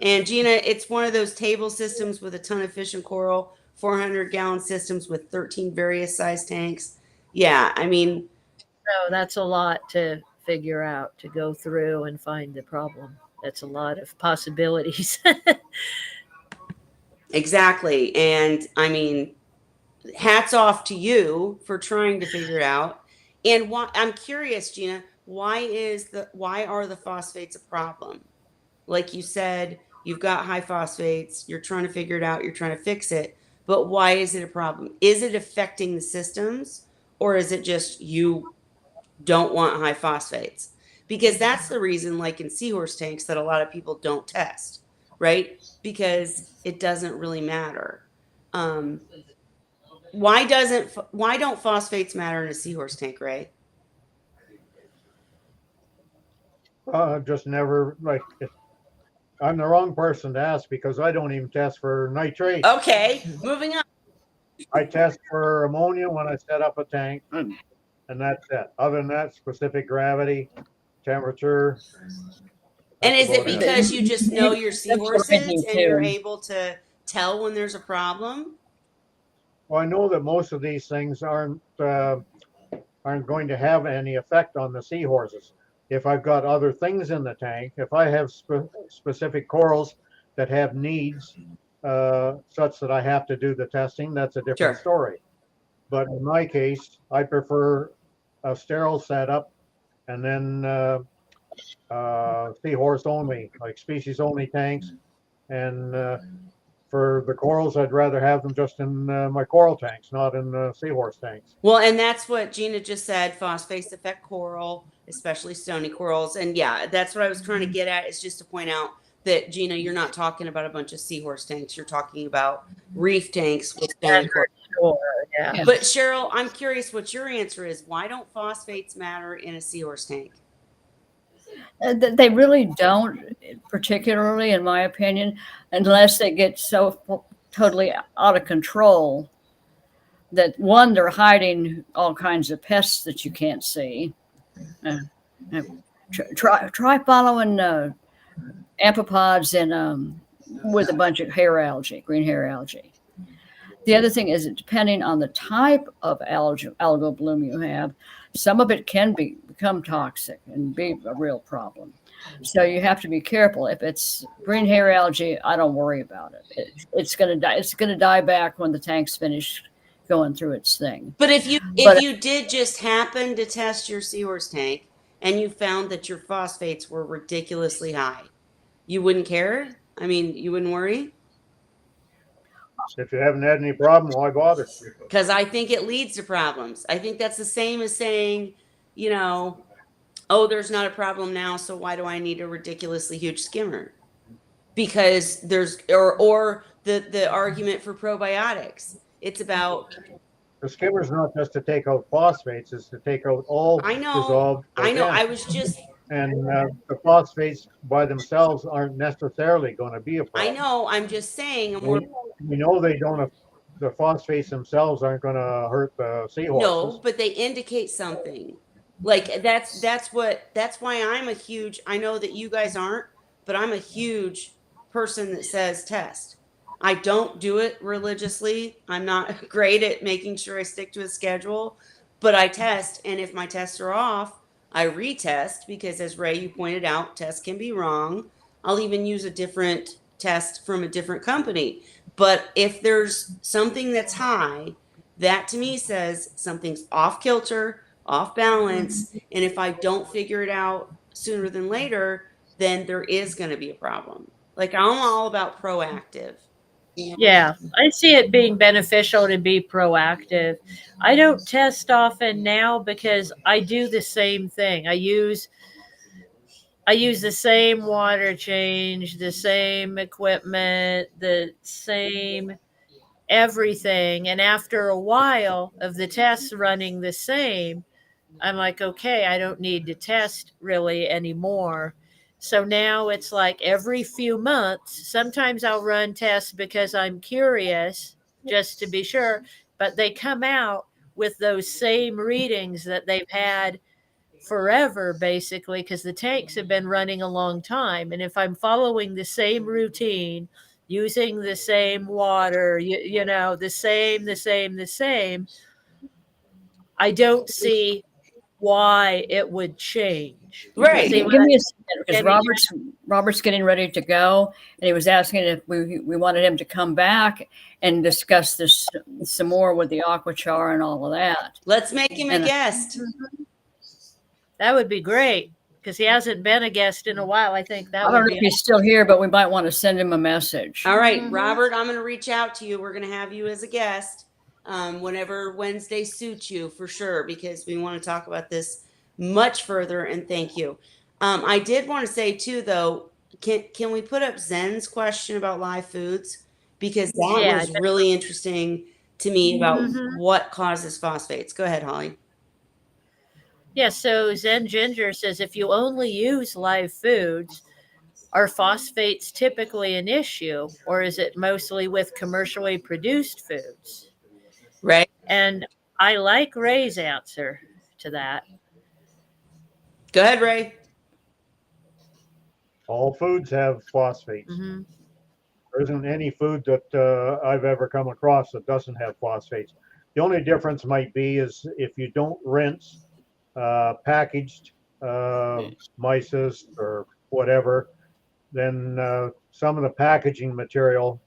And Gina, it's one of those table systems with a ton of fish and coral, 400-gallon systems with 13 various size tanks. Yeah, I mean, So that's a lot to figure out, to go through and find the problem. That's a lot of possibilities. exactly. And I mean, hats off to you for trying to figure it out. And why, I'm curious, Gina, why are the phosphates a problem? Like you said, you've got high phosphates, you're trying to figure it out, you're trying to fix it, but why is it a problem? Is it affecting the systems, or is it just you don't want high phosphates? Because that's the reason, like in Seahorse tanks, that a lot of people don't test, right? Because it doesn't really matter. Um, why don't phosphates matter in a Seahorse tank, Ray? Just never, like, I'm the wrong person to ask because I don't even test for nitrates. Okay, moving on. I test for ammonia when I set up a tank, and that's it. Other than that, specific gravity, temperature. And that's is it about it. because you just know your That's what I seahorses do and you're too. able to tell when there's a problem? Well, I know that most of these things aren't going to have any effect on the seahorses. If I've got other things in the tank, if I have specific corals that have needs such that I have to do the testing, that's a different Sure. story. But in my case, I prefer a sterile setup, and then seahorse only, like species only tanks. And for the corals, I'd rather have them just in my coral tanks, not in seahorse tanks. Well, and that's what Gina just said. Phosphates affect coral, especially stony corals. And yeah, that's what I was trying to get at, is just to point out that, Gina, you're not talking about a bunch of seahorse tanks. You're talking about reef tanks with stony coral. Sure, yeah. Yeah. But Cheryl, I'm curious what your answer is. Why don't phosphates matter in a seahorse tank? They really don't, particularly in my opinion, unless they get so totally out of control that, one, they're hiding all kinds of pests that you can't see. Uh, uh, try following amphipods and with a bunch of hair algae, green hair algae. The other thing is, depending on the type of algal bloom you have, some of it can become toxic and be a real problem. So you have to be careful. If it's green hair algae, I don't worry about it. It's going to die. It's going to die back when the tank's finished going through its thing. But if But you did just happen to test your seahorse tank and you found that your phosphates were ridiculously high, you wouldn't care? I mean, you wouldn't worry? If you haven't had any problem, why bother? Because I think it leads to problems. I think that's the same as saying, you know, oh, there's not a problem now, so why do I need a ridiculously huge skimmer? Because there's, or the argument for probiotics. It's about, The skimmer's not just to take out phosphates; it's to take out all I know, dissolved I know, I organics. was just, And the phosphates by themselves aren't necessarily going to be a I problem. know, I'm just saying, and we're, We know they don't. The phosphates themselves aren't going to hurt the no, seahorses. but they indicate something. Like that's why I'm a huge, I know that you guys aren't, but I'm a huge person that says test. I don't do it religiously. I'm not great at making sure I stick to a schedule, but I test, and if my tests are off, I retest, because as Ray, you pointed out, tests can be wrong. I'll even use a different test from a different company. But if there's something that's high, that to me says something's off kilter, off balance. And if I don't figure it out sooner than later, then there is going to be a problem. Like, I'm all about proactive. Yeah, I see it being beneficial to be proactive. I don't test often now because I do the same thing. I use the same water change, the same equipment, the same everything. And after a while of the tests running the same, I'm like, okay, I don't need to test really anymore. So now it's like every few months, sometimes I'll run tests because I'm curious just to be sure, but they come out with those same readings that they've had forever, basically, because the tanks have been running a long time. And if I'm following the same routine, using the same water, the same, I don't see why it would change. You Right. see what Give I'm me a second because getting at? Robert's getting ready to go, and he was asking if we wanted him to come back and discuss this some more with the aquachar and all of that. Let's make him a And guest. That would be great because he hasn't been a guest in a while. I think that I don't would know be if he's still here, but we might want to send him a message. All right, Mhm. Robert, I'm going to reach out to you. We're going to have you as a guest whenever Wednesday suits you for sure, because we want to talk about this much further. And thank you. I did want to say too, though, can we put up Zen's question about live foods? Because that Yeah. was really interesting to me about Mhm. what causes phosphates. Go ahead, Holly. Yeah. So Zen Ginger says if you only use live foods, are phosphates typically an issue, or is it mostly with commercially produced foods? Right? And I like Ray's answer to that. Go ahead, Ray. All foods have phosphates. Hmm. There isn't any food that I've ever come across that doesn't have phosphates. The only difference might be is if you don't rinse packaged myces or whatever, then some of the packaging material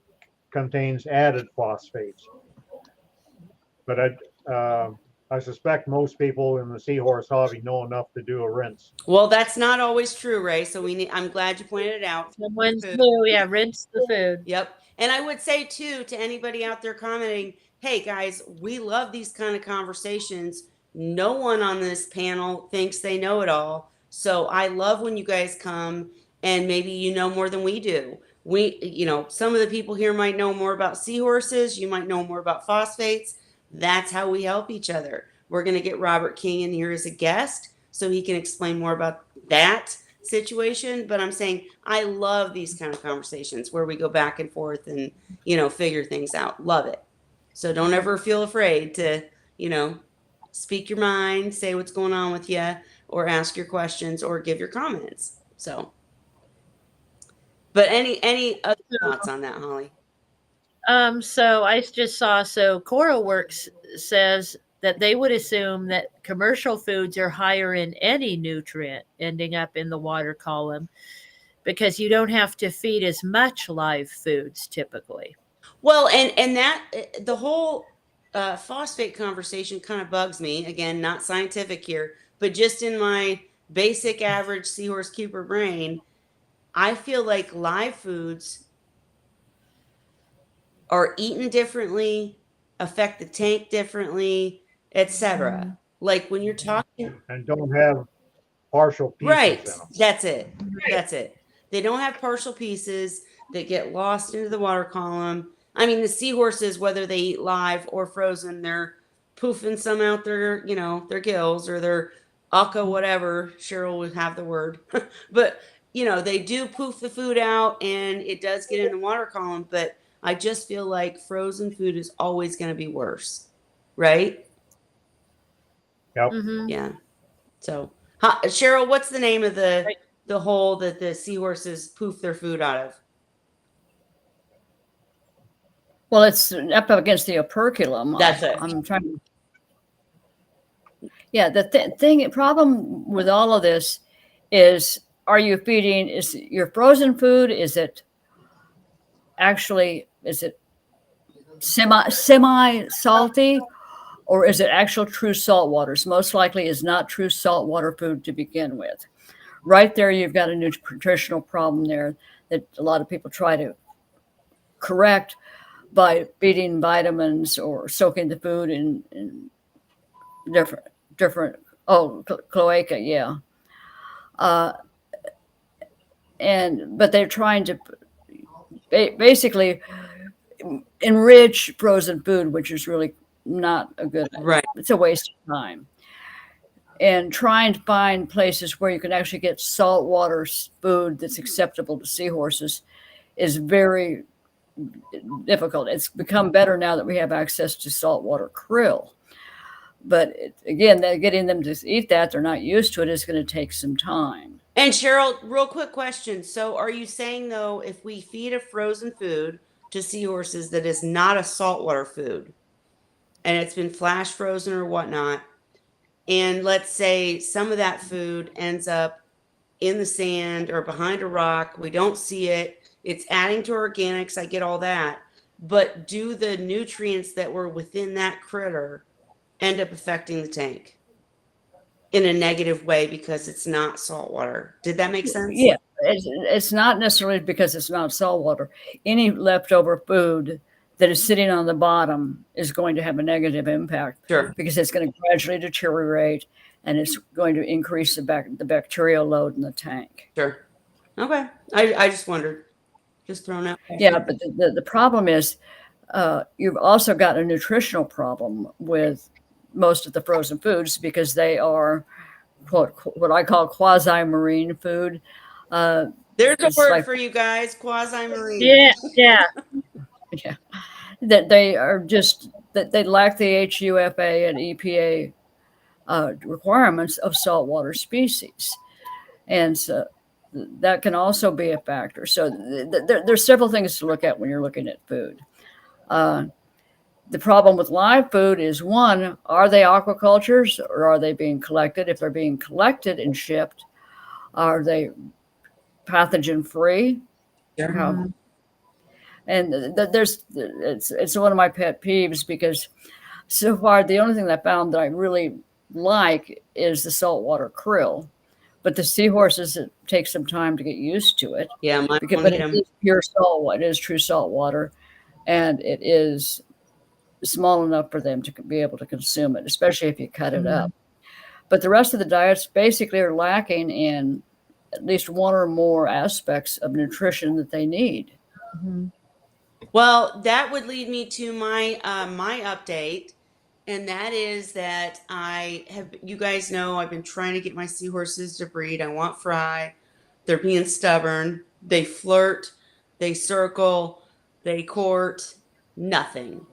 contains added phosphates. But I suspect most people in the seahorse hobby know enough to do a rinse. Well, that's not always true, Ray. So I'm glad you pointed it out. Someone's Food. new, yeah, rinse the food. Yep. And I would say too to anybody out there commenting, hey guys, we love these kind of conversations. No one on this panel thinks they know it all. So I love when you guys come and maybe you know more than we do. Some of the people here might know more about seahorses, you might know more about phosphates. That's how we help each other. We're going to get Robert King in here as a guest so he can explain more about that situation. But I'm saying I love these kind of conversations where we go back and forth and figure things out. Love it. So don't ever feel afraid to speak your mind, say what's going on with you, or ask your questions or give your comments. So but any other thoughts on that, Holly? So I just saw, so Coral Works says that they would assume that commercial foods are higher in any nutrient ending up in the water column because you don't have to feed as much live foods typically. Well, and that the whole phosphate conversation kind of bugs me. Again, not scientific here, but just in my basic average seahorse keeper brain, I feel like live foods are eaten differently, affect the tank differently, etc. Like when you're talking, And don't have partial pieces right? in them. That's it. That's it. They don't have partial pieces that get lost into the water column. I mean, the seahorses, whether they eat live or frozen, they're poofing some out their gills or their aka whatever. Cheryl would have the word, but they do poof the food out and it does get in the water column. But I just feel like frozen food is always going to be worse, right? Yep. Mm-hmm. Yeah. So, Cheryl, what's the name of the Right. the hole that the seahorses poof their food out of? Well, it's up against the operculum. That's it. I'm trying. Yeah, the problem with all of this is: are you feeding? Is your frozen food? Is it semi salty, or is it actual true salt waters? Most likely is not true salt water food to begin with. Right there, you've got a nutritional problem there that a lot of people try to correct by feeding vitamins or soaking the food in different cloaca, yeah. But they're trying to basically enrich frozen food, which is really not a good idea. Right. It's a waste of time. And trying to find places where you can actually get saltwater food that's acceptable to seahorses is very difficult. It's become better now that we have access to saltwater krill. But again, getting them to eat that, they're not used to it, is going to take some time. And Cheryl, real quick question. So are you saying though, if we feed a frozen food to seahorses that is not a saltwater food and it's been flash frozen or whatnot, and let's say some of that food ends up in the sand or behind a rock, we don't see it, it's adding to organics, I get all that, but do the nutrients that were within that critter end up affecting the tank in a negative way because it's not saltwater? Did that make sense? Yeah, it's not necessarily because it's not saltwater. Any leftover food that is sitting on the bottom is going to have a negative impact. Sure. Because it's going to gradually deteriorate and it's going to increase the bacterial load in the tank. Sure. Okay. I just wondered. Just throwing out. Yeah, but the problem is you've also got a nutritional problem with most of the frozen foods because they are what I call quasi-marine food. There's a it's word like- for you guys, quasi-marine. Yeah. Yeah, that they are just that they lack the HUFA and EPA requirements of saltwater species, and so that can also be a factor. So there's several things to look at when you're looking at food. The problem with live food is, one, are they aquacultures or are they being collected? If they're being collected and shipped, are they pathogen free? Sure. And it's one of my pet peeves because so far the only thing that I found that I really like is the saltwater krill, but the seahorses, it takes some time to get used to it. Yeah, mine Because, won't but eat it 'em. is pure saltwater. It is true saltwater, and it is small enough for them to be able to consume it, especially if you cut it up. But the rest of the diets basically are lacking in at least one or more aspects of nutrition that they need. Well, that would lead me to my my update, and that is that I have, you guys know, I've been trying to get my seahorses to breed. I want fry. They're being stubborn. They flirt, they circle, they court, nothing.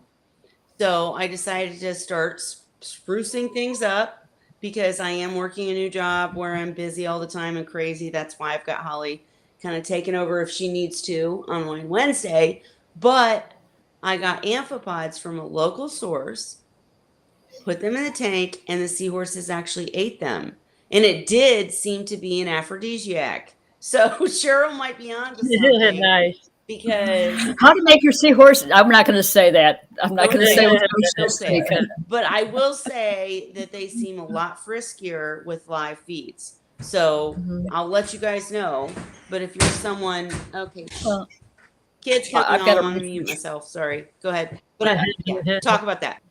So I decided to start sprucing things up because I am working a new job where I'm busy all the time and crazy. That's why I've got Holly kind of taking over if she needs to on Wednesday. But I got amphipods from a local source, put them in the tank, and the seahorses actually ate them. And it did seem to be an aphrodisiac. So Cheryl might be on to something Nice. because How to make your seahorse? I'm not going to say that. I'm not going to Okay, say what don't I'm say it. speaking. But I will say that they seem a lot friskier with live feeds. So I'll let you guys know. But if you're someone, okay, Well, kids, help me I've got I'm a gonna mute myself. Sorry. Go ahead. But yeah, talk about that.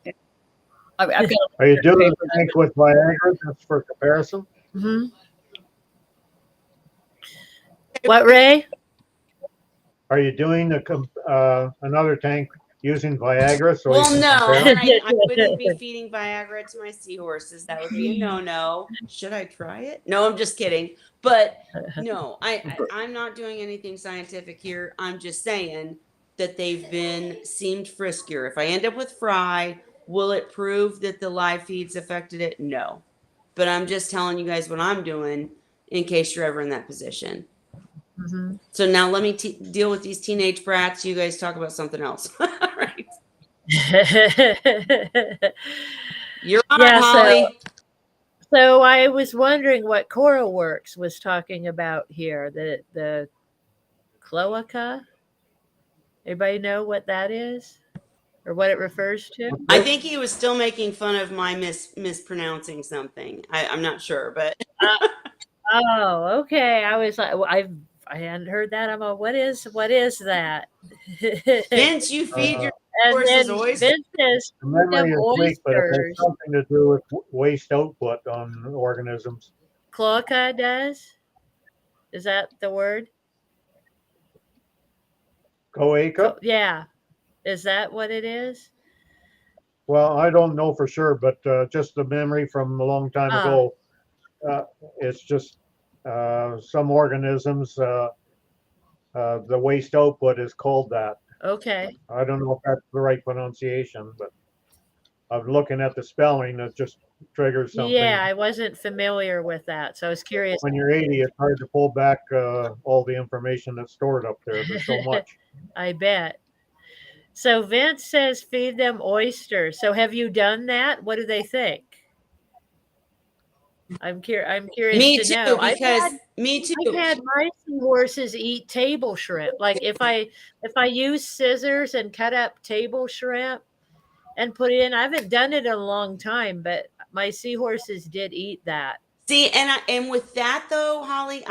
I've got Are you doing paper. the tank with Viagra just for comparison? Mhm. What, Ray? Are you doing another tank using Viagra? So Well, you no, can compare? and I wouldn't be feeding Viagra to my seahorses. That would be a no-no. Should I try it? No, I'm just kidding. But no, I'm not doing anything scientific here. I'm just saying that they've seemed friskier. If I end up with fry, will it prove that the live feeds affected it? No. But I'm just telling you guys what I'm doing in case you're ever in that position. Mhm. So now let me deal with these teenage brats. You guys talk about something else. All right. You're on, Yeah, Holly. So I was wondering what Coral Works was talking about here. The cloaca. Everybody know what that is, or what it refers to? I think he was still making fun of my mispronouncing something. I'm not sure, but Oh, okay. I was like, well, I hadn't heard that. I'm like, what is that? Vince, you feed your And horses then oysters. Vince says, The memory of is weak, but it has oysters. something to do with waste output on organisms. Cloaca does. Is that the word? Cloaca? Yeah. Is that what it is? Well, I don't know for sure, but just the memory from a long time Ah, ago, uh, it's just some organisms, the waste output is called that. okay. I don't know if that's the right pronunciation, but I'm looking at the spelling, it just triggers Yeah, something. I wasn't familiar with that, so I was curious. When you're 80, it's hard to pull back all the information that's stored up there. There's so much. I bet. So Vince says feed them oysters. So have you done that? What do they think? I'm curious Me to too, know. because me I've too. had my seahorses eat table shrimp. Like if I use scissors and cut up table shrimp and put it in, I haven't done it in a long time, but my seahorses did eat that. See, and with that though, Holly,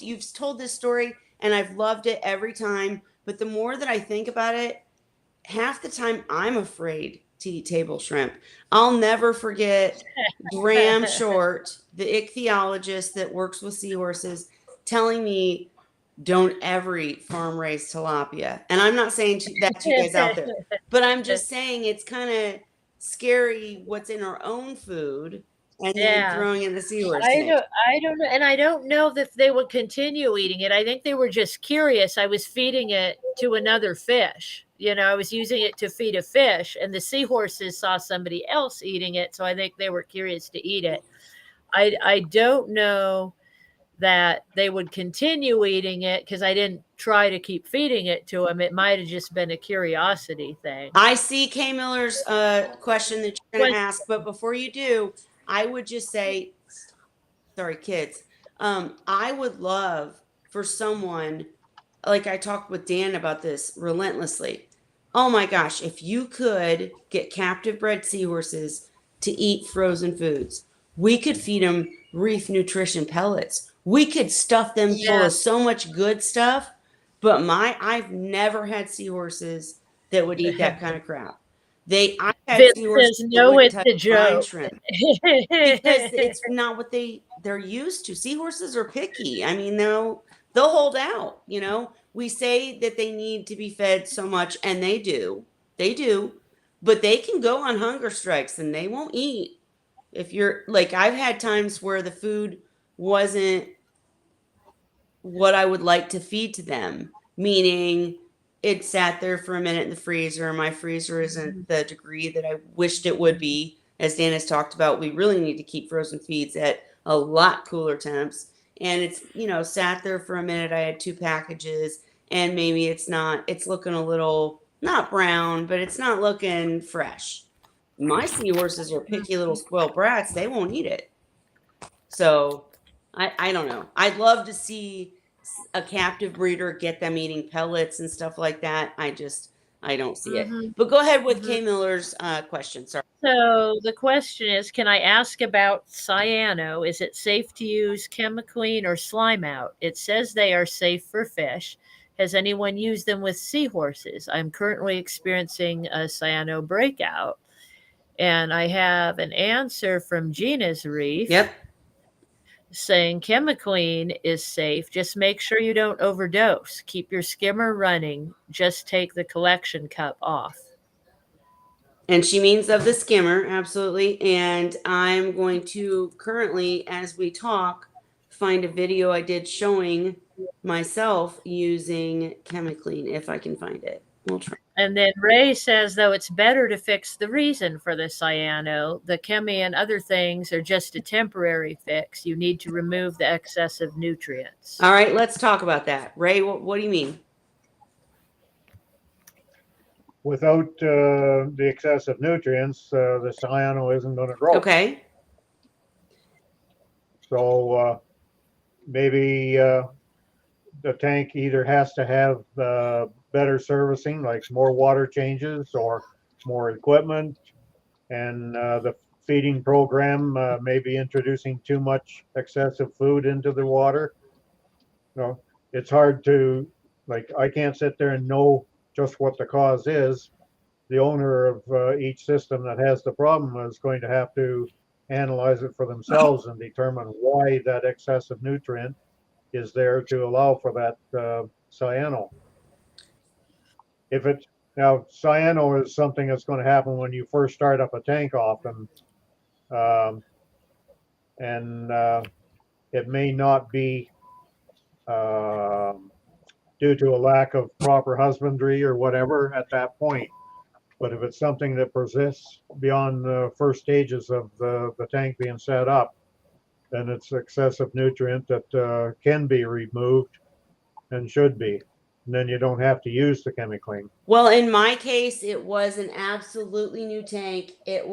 you've told this story and I've loved it every time. But the more that I think about it, half the time I'm afraid to eat table shrimp. I'll never forget Graham Short, the ichthyologist that works with seahorses, telling me don't ever eat farm raised tilapia. And I'm not saying that to you guys out there, but I'm just saying it's kind of scary what's in our own food and then Yeah. throwing in the seahorse I tank. don't I don't know, and I don't know if they would continue eating it. I think they were just curious. I was feeding it to another fish. I was using it to feed a fish, and the seahorses saw somebody else eating it, so I think they were curious to eat it. I don't know that they would continue eating it because I didn't try to keep feeding it to them. It might have just been a curiosity thing. I see Kay Miller's question that you're going to What? ask, but before you do, I would just say, sorry, kids. I would love for someone, like I talked with Dan about this relentlessly. Oh my gosh, if you could get captive bred seahorses to eat frozen foods, we could feed them reef nutrition pellets. We could stuff them full Yeah. of so much good stuff. But I've never had seahorses that would eat that kind of crap. I've had Vince seahorses says, that no, wouldn't it's touch a brine joke. shrimp because it's not what they're used to. Seahorses are picky. I mean, they'll hold out. We say that they need to be fed so much, and they do, but they can go on hunger strikes and they won't eat. If you're like, I've had times where the food wasn't what I would like to feed to them, meaning it sat there for a minute in the freezer. My freezer isn't the degree that I wished it would be. As Dan has talked about, we really need to keep frozen feeds at a lot cooler temps. And it's, sat there for a minute. I had 2 packages, and maybe it's looking a little, not brown, but it's not looking fresh. My seahorses are picky little spoiled brats. They won't eat it. So I don't know. I'd love to see a captive breeder get them eating pellets and stuff like that. I don't see it. Mhm, But go ahead with mhm. Kay Miller's question. Sorry. So the question is, can I ask about cyano? Is it safe to use chemiclean or slime out? It says they are safe for fish. Has anyone used them with seahorses? I'm currently experiencing a cyano breakout. And I have an answer from Gina's Reef Yep. saying chemiclean is safe. Just make sure you don't overdose. Keep your skimmer running. Just take the collection cup off. And she means of the skimmer, absolutely. And I'm going to currently, as we talk, find a video I did showing myself using ChemiClean if I can find it. We'll try. And then Ray says, though it's better to fix the reason for the cyano, the chemi and other things are just a temporary fix. You need to remove the excessive nutrients. All right, let's talk about that. Ray, what do you mean? Without the excessive nutrients, the cyano isn't going to grow. Okay. So maybe the tank either has to have better servicing, like more water changes or more equipment, and the feeding program may be introducing too much excessive food into the water. It's hard to, like, I can't sit there and know just what the cause is. The owner of each system that has the problem is going to have to analyze it for themselves and determine why that excessive nutrient is there to allow for that cyano. If Now, cyano is something that's going to happen when you first start up a tank often. Um, and it may not be due to a lack of proper husbandry or whatever at that point. But if it's something that persists beyond the first stages of the tank being set up, then it's excessive nutrient that can be removed and should be. And then you don't have to use the chemically. Well, in my case, it was an absolutely new tank. It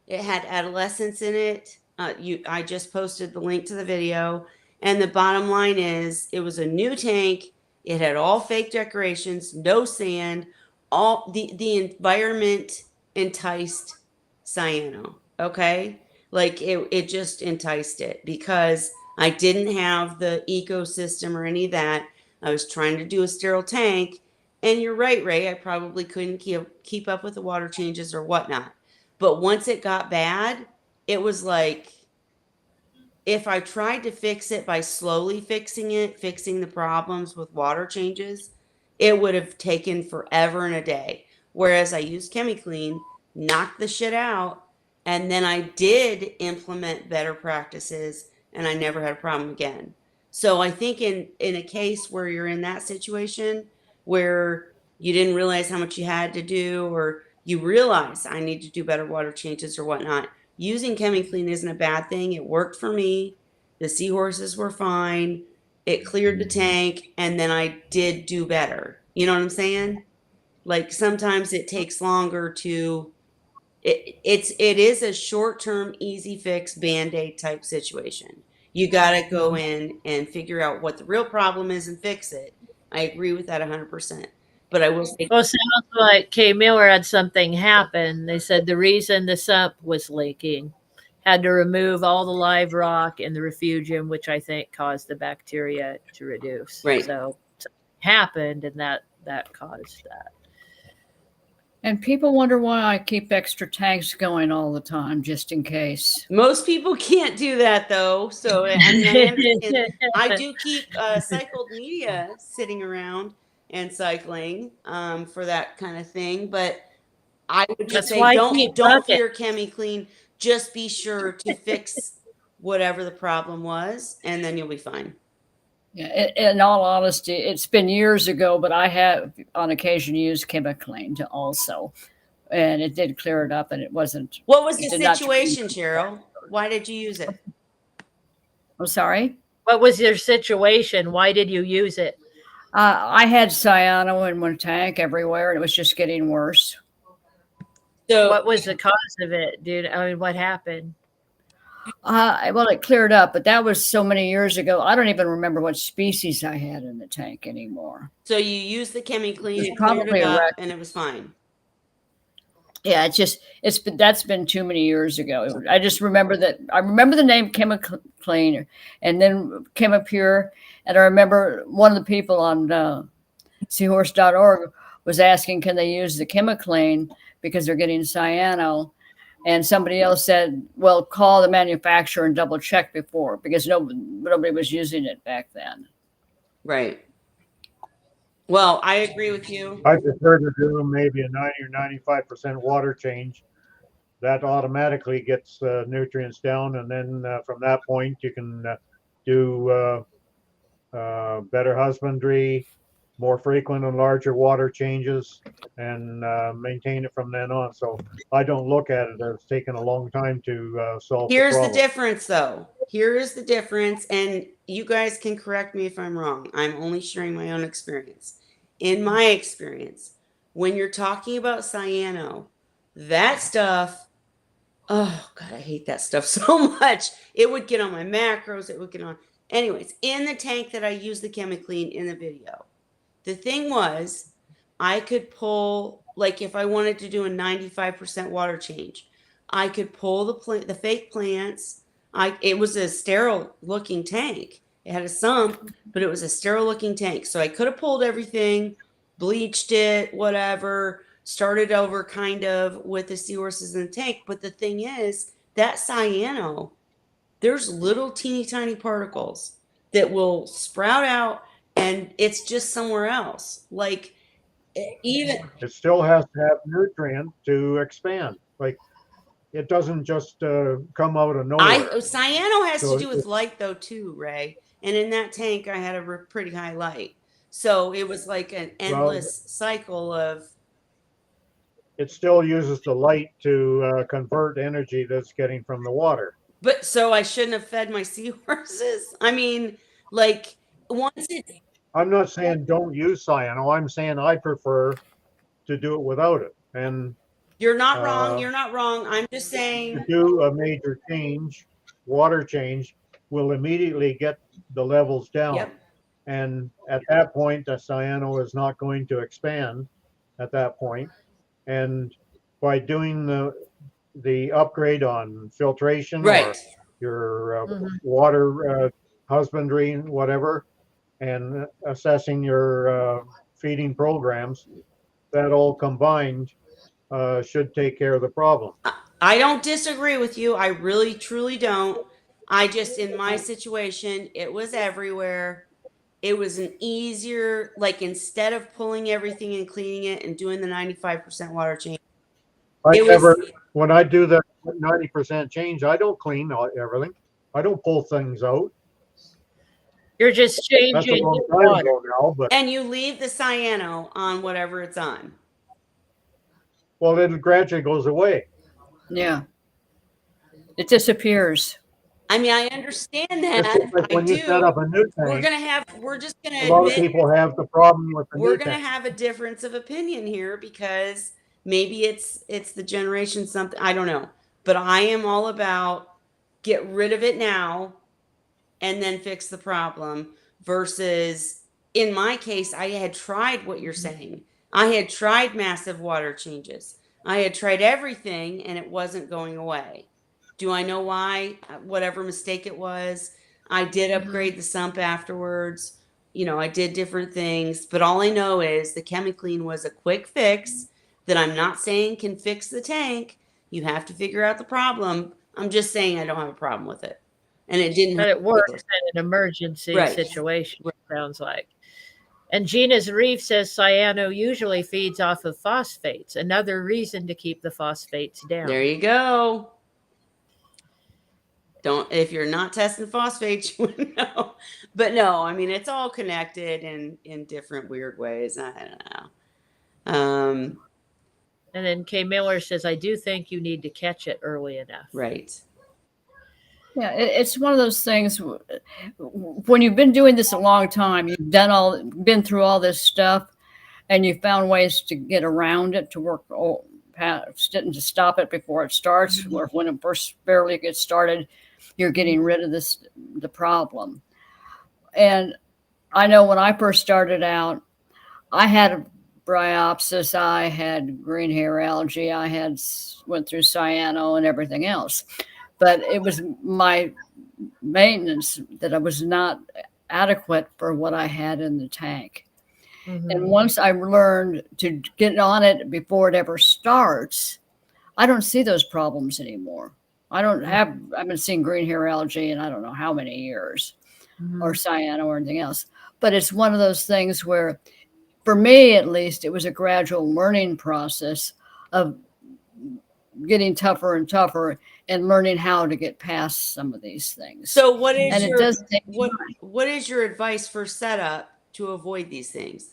had adolescents in it. I just posted the link to the video, and the bottom line is, it was a new tank. It had all fake decorations, no sand. All the environment enticed cyano. Okay, like it just enticed it because I didn't have the ecosystem or any of that. I was trying to do a sterile tank, and you're right, Ray. I probably couldn't keep up with the water changes or whatnot. But once it got bad, it was like if I tried to fix it by slowly fixing it, fixing the problems with water changes, it would have taken forever and a day. Whereas I used ChemiClean, knocked the shit out, and then I did implement better practices, and I never had a problem again. So I think in a case where you're in that situation where you didn't realize how much you had to do, or you realize I need to do better water changes or whatnot, using ChemiClean isn't a bad thing. It worked for me. The seahorses were fine. It cleared the tank, and then I did do better. You know what I'm saying? Like sometimes it takes longer to. It is a short term, easy fix, band aid type situation. You got to go in and figure out what the real problem is and fix it. I agree with that 100%. But I will say, Well, sounds like Kay Miller had something happen. They said the reason the sump was leaking had to remove all the live rock and the refugium, which I think caused the bacteria to reduce. Right. So something happened, and that caused that. And people wonder why I keep extra tanks going all the time, just in case. most people can't do that though. So I mean, I understand. I do keep cycled media sitting around and cycling for that kind of thing. But I would just That's say why I keep don't bucket. fear ChemiClean. Just be sure to fix whatever the problem was, and then you'll be fine. Yeah, in all honesty, it's been years ago, but I have on occasion used ChemiClean to also, and it did clear it up, and it wasn't. What was It the did not. situation, Cheryl? Why did you use it? I'm sorry. What was your situation? Why did you use it? I had cyano in one tank everywhere, and it was just getting worse. So What was the cause of it, dude? I mean, what happened? Well, it cleared up, but that was so many years ago. I don't even remember what species I had in the tank anymore. so you used the ChemiClean, it cleared Probably it a up, wreck. and it was fine. Yeah, that's been too many years ago. I just remember that I remember the name ChemiClean and then ChemiPure, and I remember one of the people on Seahorse.org was asking, can they use the ChemiClean because they're getting cyano, and somebody else said, well, call the manufacturer and double check before because nobody was using it back then. Right. Well, I agree with you. I prefer to do maybe a 90 or 95% water change. That automatically gets nutrients down, and then from that point you can do better husbandry, more frequent and larger water changes, and maintain it from then on. So I don't look at it as taking a long time to solve Here's the the problem. difference, though. Here is the difference, and you guys can correct me if I'm wrong. I'm only sharing my own experience. In my experience, when you're talking about cyano, that stuff, oh God, I hate that stuff so much. It would get on my macros, it would get on. Anyways, in the tank that I used the ChemiClean in the video, the thing was, I could pull, like if I wanted to do a 95% water change, I could pull the fake plants. It was a sterile looking tank. It had a sump, but it was a sterile looking tank. So I could have pulled everything, bleached it, whatever, started over kind of with the seahorses in the tank. But the thing is, that cyano, there's little teeny tiny particles that will sprout out, and it's just somewhere else. Like Even It still has to have nutrient to expand. Like it doesn't just come out of nowhere. cyano has to So do with light though too, Ray. And in that tank, I had a pretty high light, so it was like an well, endless cycle of. it still uses the light to convert energy that's getting from the water. But so I shouldn't have fed my seahorses. I mean, like once it. I'm not saying don't use cyano. I'm saying I prefer to do it without it. And You're not wrong. uh, You're not wrong. I'm just saying. to do a major change, water change, will immediately get the levels down. Yep. And at that point, the cyano is not going to expand at that point. And by doing the upgrade on filtration or Right. your Mhm. water husbandry, whatever, and assessing your feeding programs, that all combined should take care of the problem. I don't disagree with you. I really, truly don't. I just, in my situation, it was everywhere. It was an easier, like instead of pulling everything and cleaning it and doing the 95% water change, I it never, was. when I do the 90% change, I don't clean everything. I don't pull things out. You're just That's a changing long the time water. ago now, but And you leave the cyano on whatever it's on. well, then it gradually goes away. Yeah. It disappears. I mean, I understand Just that. like I when you set do. up a new tank, We're just a gonna lot of admit people have the problem with the we're new gonna tank. have a difference of opinion here because maybe it's the generation something, I don't know. But I am all about get rid of it now and then fix the problem versus in my case, I had tried what you're saying. I had tried massive water changes. I had tried everything and it wasn't going away. Do I know why? Whatever mistake it was, I did upgrade the sump afterwards. You know, I did different things, but all I know is the ChemiClean was a quick fix that I'm not saying can fix the tank. You have to figure out the problem. I'm just saying I don't have a problem with it. And it didn't But hurt it works the seahorse. in an emergency Right. situation, it sounds like. And Gina's Reef says cyano usually feeds off of phosphates, another reason to keep the phosphates down. There you go. Don't, if you're not testing phosphates, you wouldn't know. But no, I mean it's all connected in different weird ways. I don't know. And then Kay Miller says, I do think you need to catch it early enough. Right. Yeah, it's one of those things. When you've been doing this a long time, you've been through all this stuff, and you found ways to get around it, to work past it, and to stop it before it starts, or when it first barely gets started, you're getting rid of the problem. And I know when I first started out, I had a bryopsis, I had green hair algae, went through cyano and everything else. But it was my maintenance that I was not adequate for what I had in the tank. And once I learned to get on it before it ever starts, I don't see those problems anymore. I've been seeing green hair algae in I don't know how many years, or cyano or anything else. But it's one of those things where, for me at least, it was a gradual learning process of getting tougher and tougher and learning how to get past some of these things. So what is And your it does take what is your advice for setup to avoid these things?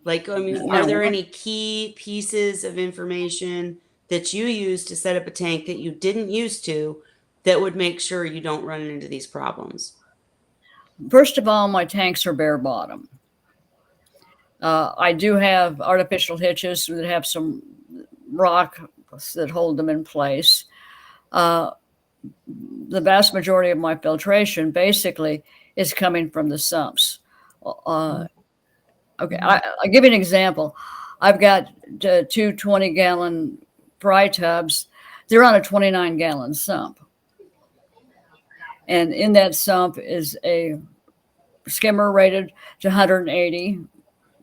Like, I mean, Now, are there any key pieces of information that you use to set up a tank that you didn't used to that would make sure you don't run into these problems? first of all, my tanks are bare bottom. I do have artificial hitches that have some rock that hold them in place. The vast majority of my filtration basically is coming from the sumps. Okay, I'll give you an example. I've got two 20-gallon fry tubs. They're on a 29-gallon sump. And in that sump is a skimmer rated to 180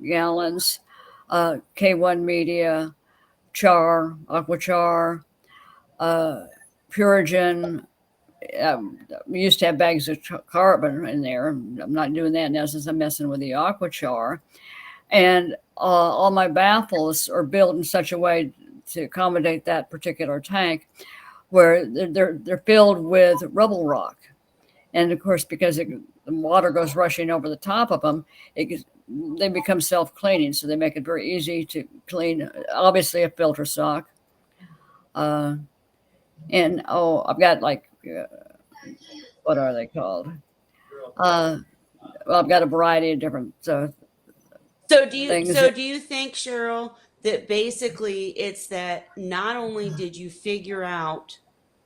gallons, K1 media, char, aqua char, Purigen. We used to have bags of carbon in there. I'm not doing that now since I'm messing with the aqua char. And all my baffles are built in such a way to accommodate that particular tank, where they're filled with rubble rock. And of course, because the water goes rushing over the top of them, they become self-cleaning. So they make it very easy to clean. Obviously, a filter sock. And I've got like, what are they called? Well, I've got a variety of different things. So do you think, Cheryl, that basically it's that not only did you figure out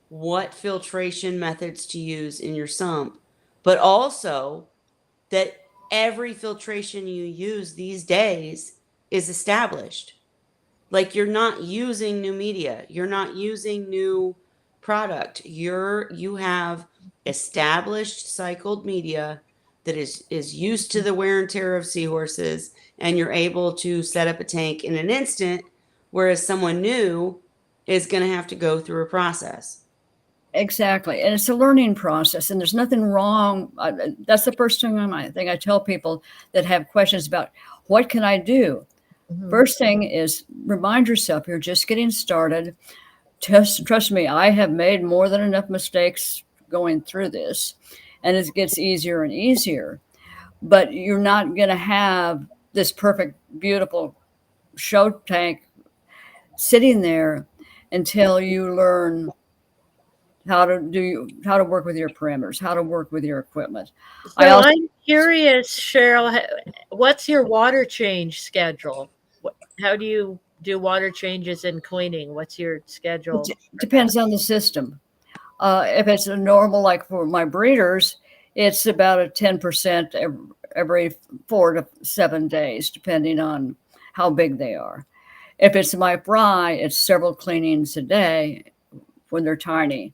what filtration methods to use in your sump, but also that every filtration you use these days is established? Like, you're not using new media, you're not using new product. You have established cycled media that is used to the wear and tear of seahorses, and you're able to set up a tank in an instant, whereas someone new is going to have to go through a process. Exactly. And it's a learning process, and there's nothing wrong. That's the first thing I tell people that have questions about what can I do. Mhm. First thing is remind yourself you're just getting started. Trust me, I have made more than enough mistakes going through this, and it gets easier and easier. But you're not going to have this perfect, beautiful show tank sitting there until you learn how to work with your parameters, how to work with your equipment. So I I'm curious, Cheryl, what's your water change schedule? How do you do water changes and cleaning? What's your schedule? It depends on the system. If it's a normal, like for my breeders, it's about a 10% every 4 to 7 days, depending on how big they are. If it's my fry, it's several cleanings a day when they're tiny.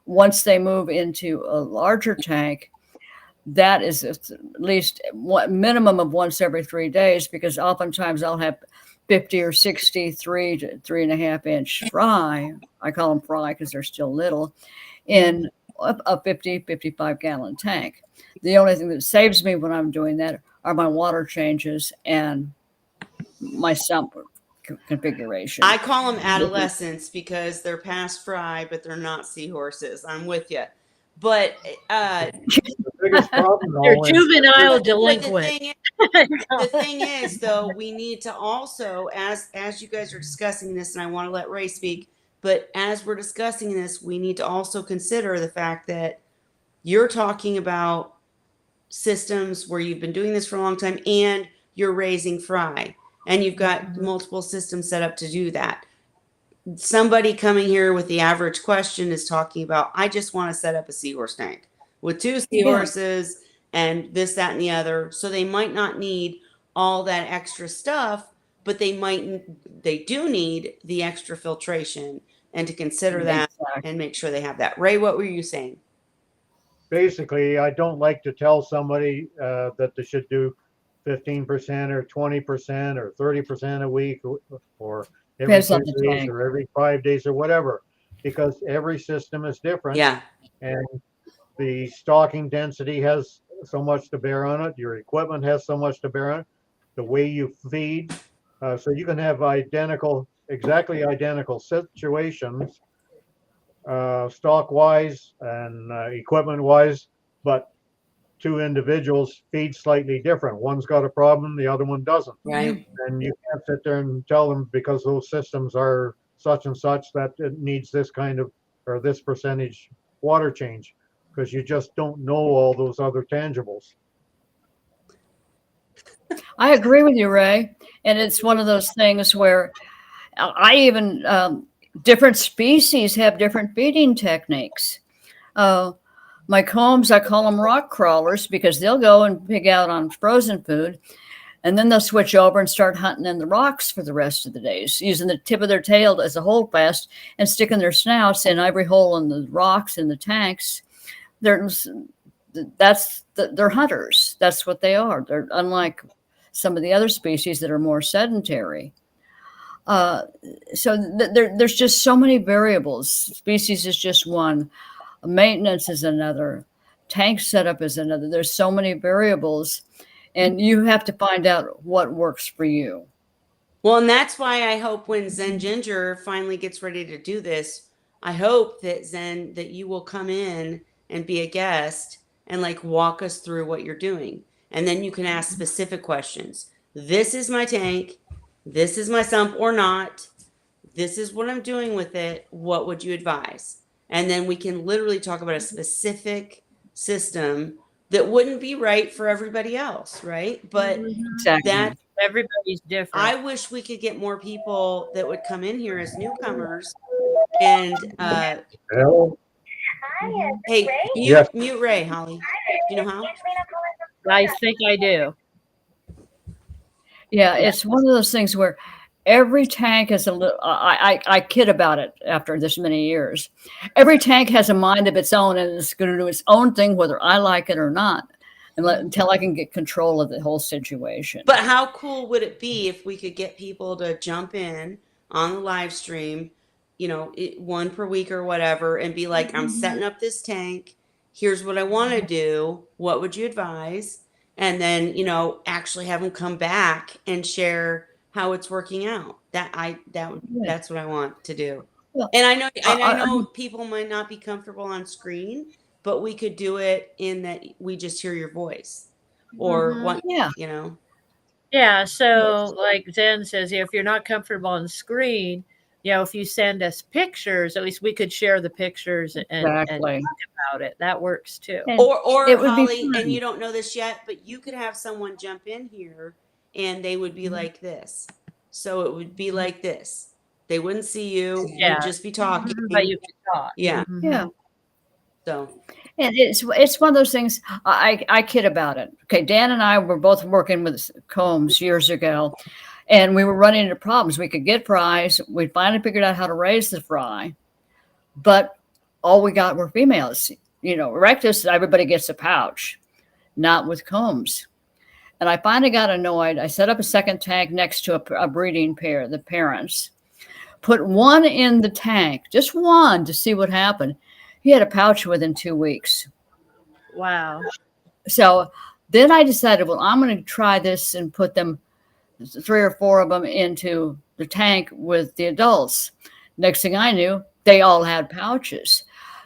Once they move into a larger tank, that is at least minimum of once every 3 days, because oftentimes I'll have 50 or 60 3 to 3.5 inch fry. I call them fry because they're still little, in a 50, 55 gallon tank. The only thing that saves me when I'm doing that are my water changes and my sump configuration. I call them adolescents because they're past fry, but they're not seahorses. I'm with you. But The biggest problem They're though is juvenile but the delinquent. thing is, though, we need to also, as you guys are discussing this, and I want to let Ray speak, but as we're discussing this, we need to also consider the fact that you're talking about systems where you've been doing this for a long time and you're raising fry, and you've got multiple systems set up to do that. Somebody coming here with the average question is talking about, I just want to set up a seahorse tank with 2 seahorses and this, that, and the other. So they might not need all that extra stuff, but they do need the extra filtration, and to consider that Exactly. and make sure they have that. Ray, what were you saying? basically, I don't like to tell somebody that they should do 15% or 20% or 30% a week or every Depends 2 on the days tank. or every 5 days or whatever, because every system is different. Yeah. And the stocking density has so much to bear on it. Your equipment has so much to bear on it. The way you feed. So you can have exactly identical situations, stock wise and equipment wise, but 2 individuals feed slightly different. One's got a problem, the other one doesn't. Right. And you can't sit there and tell them because those systems are such and such that it needs this kind of or this percentage water change, because you just don't know all those other tangibles. I agree with you, Ray. And it's one of those things where I even, different species have different feeding techniques. My combs, I call them rock crawlers because they'll go and pig out on frozen food, and then they'll switch over and start hunting in the rocks for the rest of the days, using the tip of their tail as a holdfast and sticking their snouts in every hole in the rocks in the tanks. They're hunters. That's what they are. They're unlike some of the other species that are more sedentary. There's just so many variables. Species is just one. Maintenance is another. Tank setup is another. There's so many variables. And you have to find out what works for you. Well, and that's why I hope when Zen Ginger finally gets ready to do this, I hope that Zen, that you will come in and be a guest and like walk us through what you're doing. And then you can ask specific questions. This is my tank. This is my sump or not. This is what I'm doing with it. What would you advise? And then we can literally talk about a specific system that wouldn't be right for everybody else, right? But Exactly. that Everybody's different. I wish we could get more people that would come in here as newcomers and Hello? hey, Yes. mute Ray, Holly. Do you know how? I think I do. Yeah, it's one of those things where every tank is a little. I kid about it after this many years. Every tank has a mind of its own, and it's going to do its own thing, whether I like it or not, until I can get control of the whole situation. But how cool would it be if we could get people to jump in on the live stream, one per week or whatever, and be like, I'm setting up this tank. Here's what I want to do. What would you advise? And then, actually have them come back and share how it's working out. That's what I want to do. Well, And I know people might not be comfortable on screen, but we could do it in that we just hear your voice or what, Yeah. Yeah, so like Zen says, if you're not comfortable on screen, if you send us pictures, at least we could share the pictures and Exactly. talk about it. That works too. And Or it would be Holly, fun. and you don't know this yet, but you could have someone jump in here and they would be like this. So it would be like this. They wouldn't see you. Yeah. You'd just be talking. But you can talk. Yeah. Yeah. So And it's one of those things. I kid about it. Okay, Dan and I were both working with combs years ago, and we were running into problems. We could get fries. We finally figured out how to raise the fry, but all we got were females. Rectus, everybody gets a pouch, not with combs. And I finally got annoyed. I set up a second tank next to a breeding pair, the parents. Put one in the tank, just one, to see what happened. He had a pouch within 2 weeks. Wow. So then I decided, well, I'm going to try this and put them, 3 or 4 of them, into the tank with the adults. Next thing I knew, they all had pouches.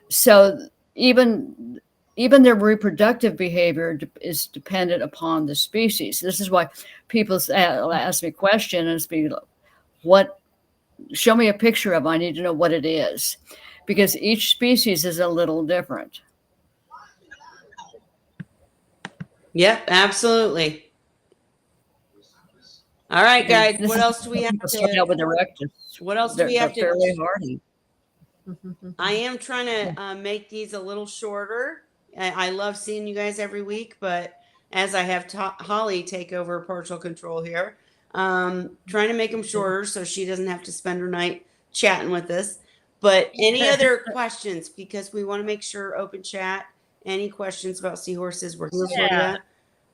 So even their reproductive behavior is dependent upon the species. This is why people ask me a question and be like, show me a picture of them. I need to know what it is, because each species is a little different. yep, absolutely. All right, guys. What else do we have Start out with the rectus. What else do we have They're fairly to? hardy. I am trying to make these a little shorter. I love seeing you guys every week, but as I have Holly take over partial control here, trying to make them shorter so she doesn't have to spend her night chatting with us. But any other questions? Because we want to make sure open chat. Any questions about seahorses? We're here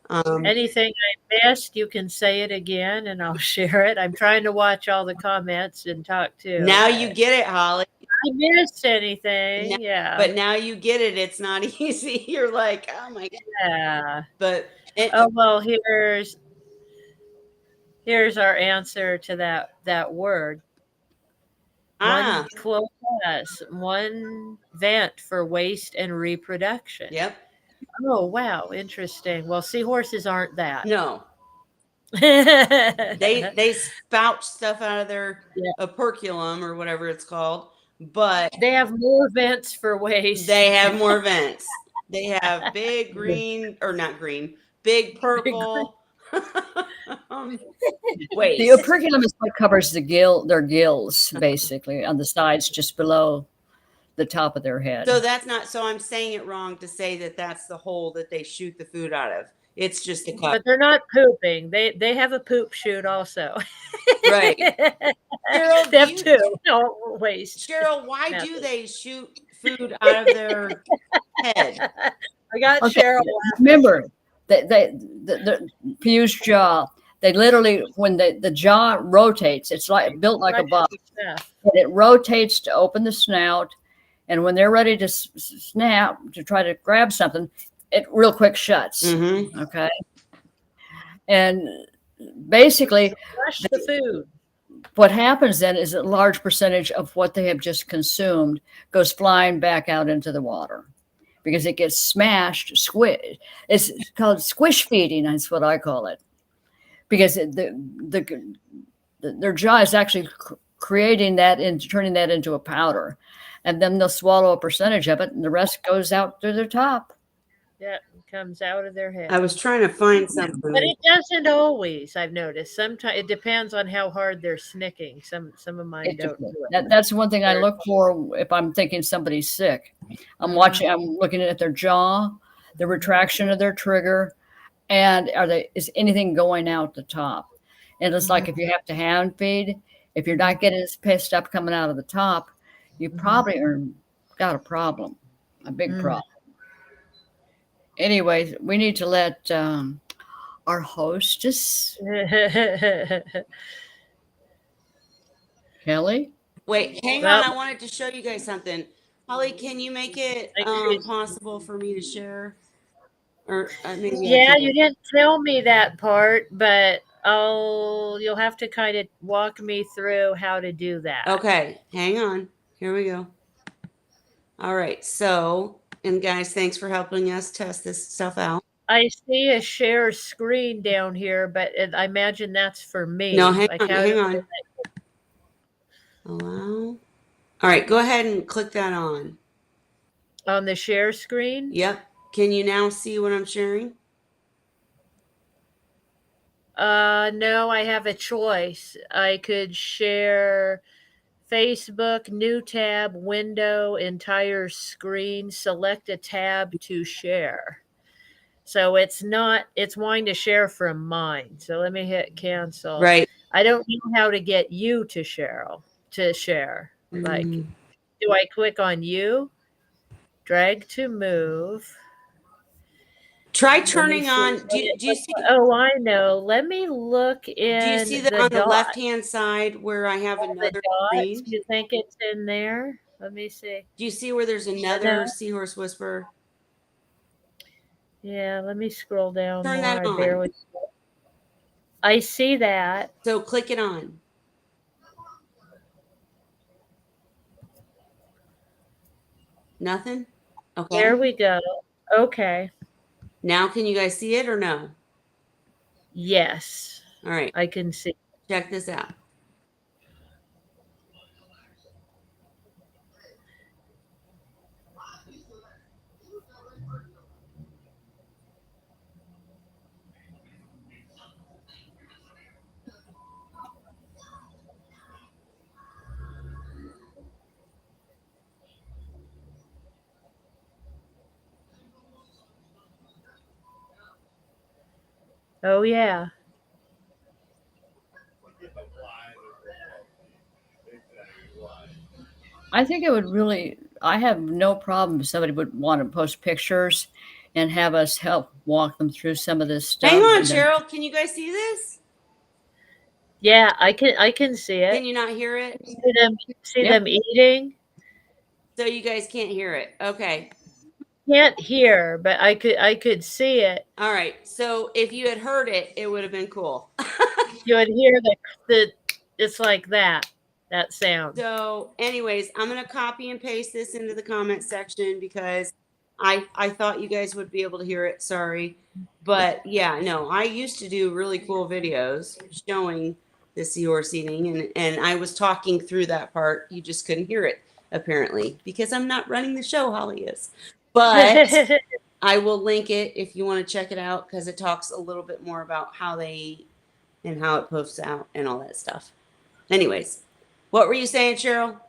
for you. Anything I missed, you can say it again and I'll share it. I'm trying to watch all the comments and talk too. Now you get it, Holly. I missed anything. Yeah. But now you get it. It's not easy. You're like, oh my God. Yeah. But well, here's our answer to that word. One cloaca, one vent for waste and reproduction. Yep. Oh, wow. Interesting. Well, seahorses aren't that. No. They spout stuff out of their operculum or whatever it's called, but they have more vents for waste. They have more vents. They have big green, or not green, big purple. Waste. The operculum is what covers their gills, basically, on the sides just below the top of their head. So that's not. So I'm saying it wrong to say that that's the hole that they shoot the food out of. It's just the cup. But they're not pooping. They have a poop chute also. Right. Cheryl, they have two. No waste. Cheryl, why do they shoot food out of their head? I got Cheryl. Remember, the fused jaw. They literally, when the jaw rotates, it's built like a box. And it rotates to open the snout, and when they're ready to snap to try to grab something, it real quick shuts. Mm-hmm. Okay. And basically, Rush the food. what happens then is a large percentage of what they have just consumed goes flying back out into the water because it gets smashed, squish. It's called squish feeding. That's what I call it, because their jaw is actually creating that and turning that into a powder, and then they'll swallow a percentage of it, and the rest goes out through their top. Yeah, comes out of their head. I was trying to find But something. it doesn't always. I've noticed. Sometimes it depends on how hard they're snicking. Some of mine don't do it. That's one thing I look for if I'm thinking somebody's sick. I'm looking at their jaw, the retraction of their trigger, and is anything going out the top? And it's like if you have to hand feed, if you're not getting this stuff coming out of the top, you probably got a problem, a big problem. Anyways, we need to let our hostess, Kelly. Wait, hang on. I wanted to show you guys something. Holly, can you make it possible for me to share? Or maybe yeah, you didn't tell me that part, but you'll have to kind of walk me through how to do that. Okay, hang on. Here we go. All right. So, and guys, thanks for helping us test this stuff out. I see a share screen down here, but I imagine that's for me. No, hang on. Allow. All right, go ahead and click that on. On the share screen? Yep. Can you now see what I'm sharing? No, I have a choice. I could share Facebook, new tab, window, entire screen, select a tab to share. So it's wanting to share from mine. So let me hit cancel. Right. I don't know how to get you to share. Like, do I click on you? Drag to move. Try turning on. Do you see? Oh, I know. Let me look in. Do you see that on the left-hand side where I have another screen? Do you think it's in there? Let me see. Do you see where there's another Seahorse Whisperer? Yeah, let me scroll down. Turn that on. I see that. So click it on. Nothing? Okay. There we go. Okay. Now can you guys see it or no? Yes. All right. I can see. Check this out. Oh, yeah. I think it would really, I have no problem if somebody would want to post pictures and have us help walk them through some of this stuff. Hang on, Cheryl. Can you guys see this? Yeah, I can see it. Can you not hear it? See them eating? So you guys can't hear it. Okay. Can't hear, but I could see it. All right. So if you had heard it, it would have been cool. You would hear the it's like that sound. So anyways, I'm going to copy and paste this into the comment section because I thought you guys would be able to hear it. Sorry. But yeah, no, I used to do really cool videos showing the seahorse eating and I was talking through that part. You just couldn't hear it apparently because I'm not running the show. Holly is. But I will link it if you want to check it out because it talks a little bit more about how they eat and how it posts out and all that stuff. Anyways, what were you saying, Cheryl?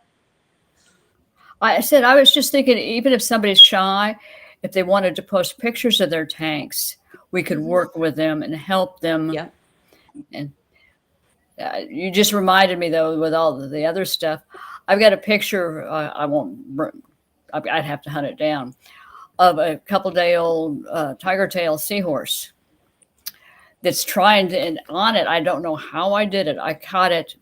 I said I was just thinking, even if somebody's shy, if they wanted to post pictures of their tanks, we could work with them and help them. Yeah. And you just reminded me, though, with all the other stuff. I've got a picture. I'd have to hunt it down, of a couple-day-old tiger-tail seahorse that's trying to, and on it, I don't know how I did it. I caught it.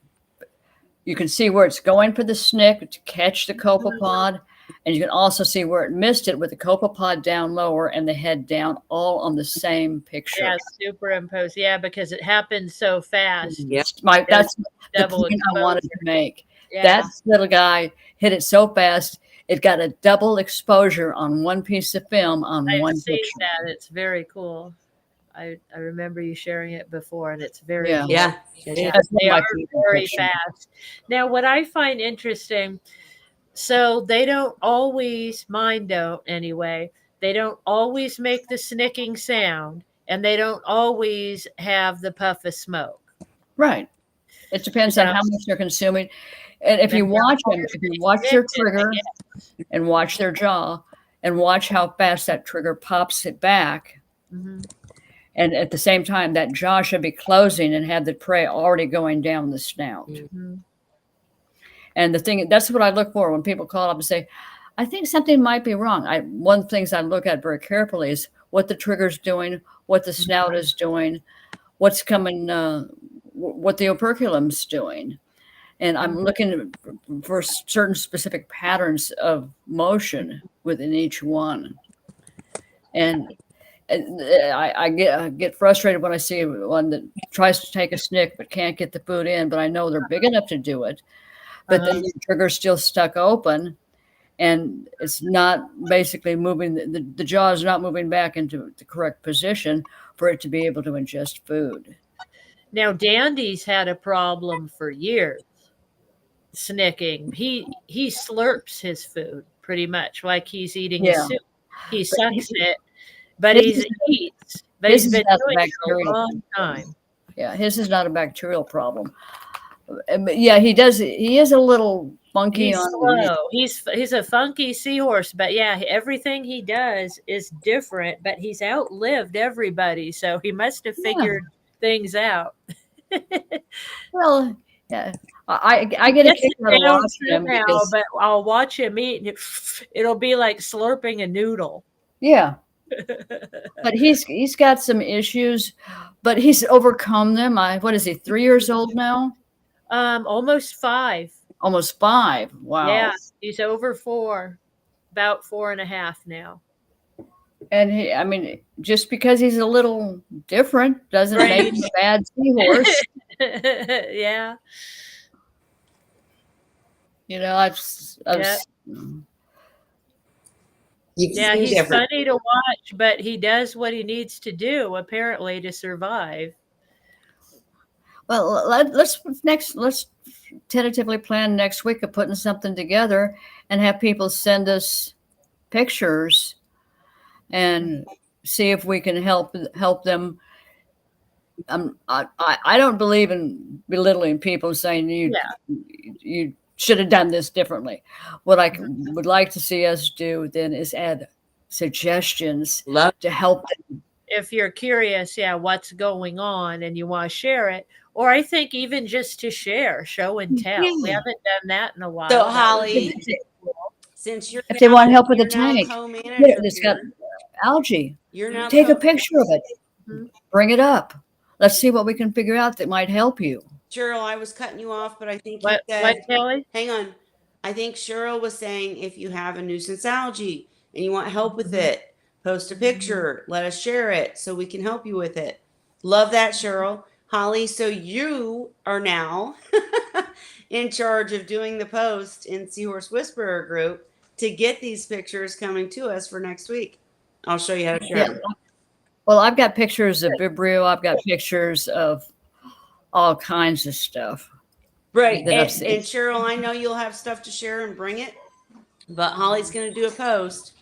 You can see where it's going for the snick to catch the copepod, And you can also see where it missed it with the copepod down lower and the head down, all on the same picture. Yeah, superimposed. Yeah, because it happened so fast. Yeah. That's the Double point I wanted to exposure. make. Yeah. That little guy hit it so fast, it got a double exposure on one piece of film on I've one seen picture. that. It's very cool. I remember you sharing it before, and it's very Yeah. cool. Yeah. It Yeah, is. That's one they of my are favorite very pictures. fast. Now, what I find interesting, so they don't always, mine don't anyway, they don't always make the snicking sound, and they don't always have the puff of smoke. Right. It depends on Yeah. how much they're consuming. And if you And watch them, if you watch their Mix it, trigger yeah. and watch their jaw and watch how fast that trigger pops it back, Mhm. and at the same time, that jaw should be closing and have the prey already going down the snout. Mhm. And the thing that's what I look for when people call up and say, I think something might be wrong. One of the things I look at very carefully is what the trigger's doing, what the snout is doing, what's coming, what the operculum's doing. And I'm looking for certain specific patterns of motion within each one. And I get frustrated when I see one that tries to take a snick but can't get the food in, but I know they're big enough to do it. But then the trigger's still stuck open, and it's not basically moving. The jaw is not moving back into the correct position for it to be able to ingest food. Now, Dandy's had a problem for years. Snicking. He slurps his food pretty much like he's eating Yeah. soup. He But sucks it, but his he eats. But his he's is been not doing it a bacterial. long time. Yeah, his is not a bacterial problem. But yeah, he does. He is a little funky He's on. slow. He's a funky seahorse, but yeah, everything he does is different. But he's outlived everybody, so he must have figured things out. Well, yeah, I get a Gets kick it out of down watching him somehow, because but I'll watch him eat, and it'll be like slurping a noodle. yeah, but he's got some issues, but he's overcome them. What is he? 3 years old now? Almost 5. Almost 5. Wow. Yeah, he's over 4, about 4.5 now. And I mean, just because he's a little different doesn't Right. make him a bad seahorse. Yeah. You know, I've Yeah. Yeah, seen he's different. funny to watch, but he does what he needs to do apparently to survive. Well, let's tentatively plan next week of putting something together and have people send us pictures and see if we can help them. I don't believe in belittling people saying you should have done this differently. What I would like to see us do then is add suggestions Love. to help them. If you're curious, what's going on and you want to share it, or I think even just to share, show and tell. We Yeah. haven't done that in a while. So That would Holly, be cool. since you're If they want help with the you're now tank, co-manager it's got here, algae. you're now Take a picture of it. Mhm. Bring it up. Let's see what we can figure out that might help you. Cheryl, I was cutting you off, but I think you What, said, Kelly? hang on. I think Cheryl was saying if you have a nuisance algae and you want help with it, post a picture, let us share it so we can help you with it. Love that, Cheryl. Holly, so you are now in charge of doing the post in Seahorse Whisperer group to get these pictures coming to us for next week. I'll show you how to share Yeah. them. Well, I've got pictures of Vibrio. I've got pictures of all kinds of stuff. Right. that I've And seen. Cheryl, I know you'll have stuff to share and bring it, but Holly's going to do a post,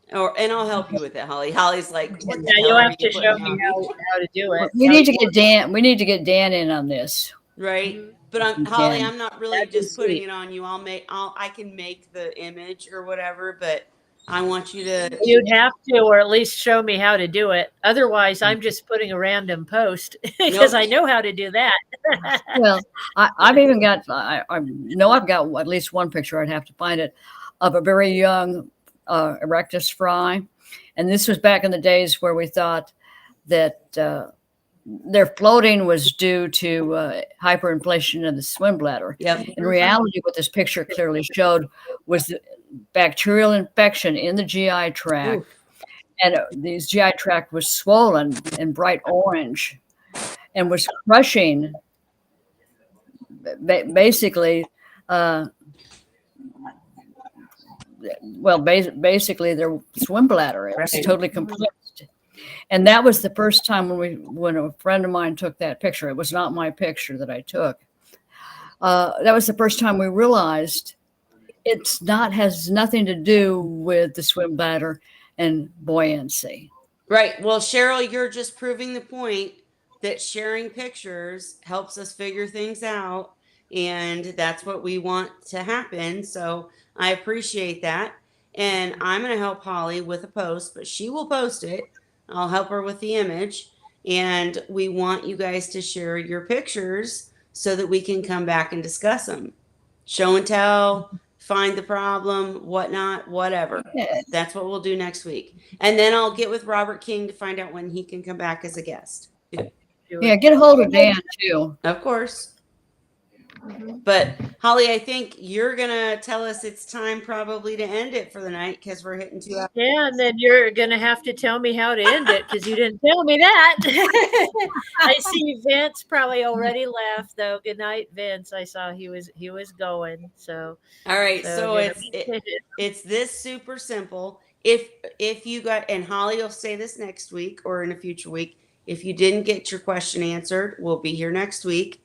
and I'll help you with it, Holly. Holly's like, what the Yeah, hell you'll are have you to putting show me me on? how to do it. We need to get Dan. We need to get Dan in on this. Right. But You Holly, can. I'm not really That'd be just putting sweet. it on you. I can make the image or whatever, but I want you to. You'd have to, or at least show me how to do it. Otherwise, I'm just putting a random post because Nope. I know how to do that. Well, I've even got. I know I've got at least one picture. I'd have to find it of a very young Erectus fry, and this was back in the days where we thought that their floating was due to hyperinflation of the swim bladder. Yep. In reality, what this picture clearly showed was bacterial infection in the GI tract. Oof. And this GI tract was swollen and bright orange and was crushing basically, basically their swim bladder. It was Right. totally compressed. And that was the first time when a friend of mine took that picture. It was not my picture that I took. That was the first time we realized has nothing to do with the swim bladder and buoyancy. Right. Well, Cheryl, you're just proving the point that sharing pictures helps us figure things out. And that's what we want to happen. So I appreciate that. And I'm going to help Holly with a post, but she will post it. I'll help her with the image. And we want you guys to share your pictures so that we can come back and discuss them. Show and tell, find the problem, whatnot, whatever. That's what we'll do next week. And then I'll get with Robert King to find out when he can come back as a guest. Yeah, get a hold of Dan too. Of course. But Holly, I think you're going to tell us it's time probably to end it for the night because we're hitting 2 hours. Yeah, and then you're gonna have to tell me how to end it because you didn't tell me that. I see Vince probably already left though. Good night, Vince. I saw he was going. So All right, so you know. it's this super simple. If you got, and Holly will say this next week or in a future week, if you didn't get your question answered, we'll be here next week.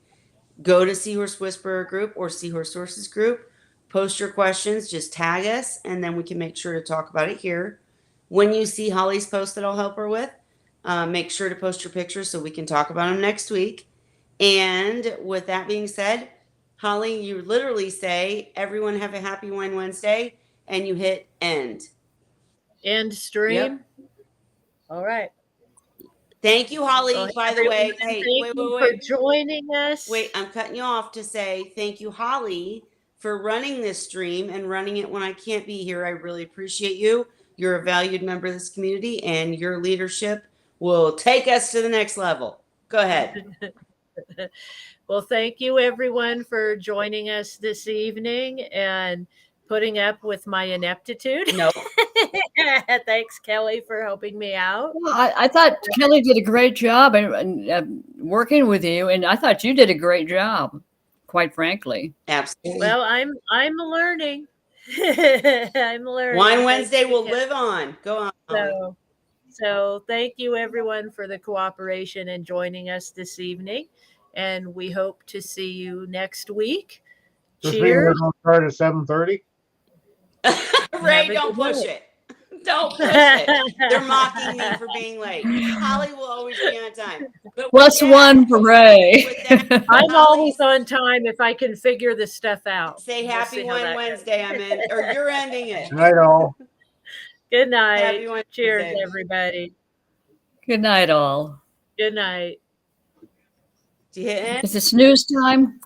Go to Seahorse Whisperer group or Seahorse Sources group, post your questions, just tag us, and then we can make sure to talk about it here. When you see Holly's post that I'll help her with, make sure to post your pictures so we can talk about them next week. And with that being said, Holly, you literally say, everyone have a happy Wine Wednesday, and you hit end. End stream. Yep. All right. Thank you, Holly. Well, by the way, everyone, hey, thank you for joining us. Wait, I'm cutting you off to say thank you, Holly, for running this stream and running it when I can't be here. I really appreciate you. You're a valued member of this community, and your leadership will take us to the next level. Go ahead. Well, thank you, everyone, for joining us this evening and putting up with my ineptitude. No. Thanks, Kelly, for helping me out. Well, I thought Kelly did a great job working with you, and I thought you did a great job, quite frankly. Absolutely. Well, I'm learning. I'm learning. Wine Wednesday will live on. Go on. So thank you, everyone, for the cooperation and joining us this evening. And we hope to see you next week. This meeting we're Cheers. going to start at 7:30. Ray, don't push it. Don't push it. They're mocking me for being late. Holly will always be on time. But +1 for Ray. I'm always on time if I can figure this stuff out. Say happy Wine Wednesday. I'm in, or you're ending it. Good night, all. Good night. Happy Wine Cheers, Wednesday. everybody. Good night, all. Good night. Do you hit end? Is it snooze time?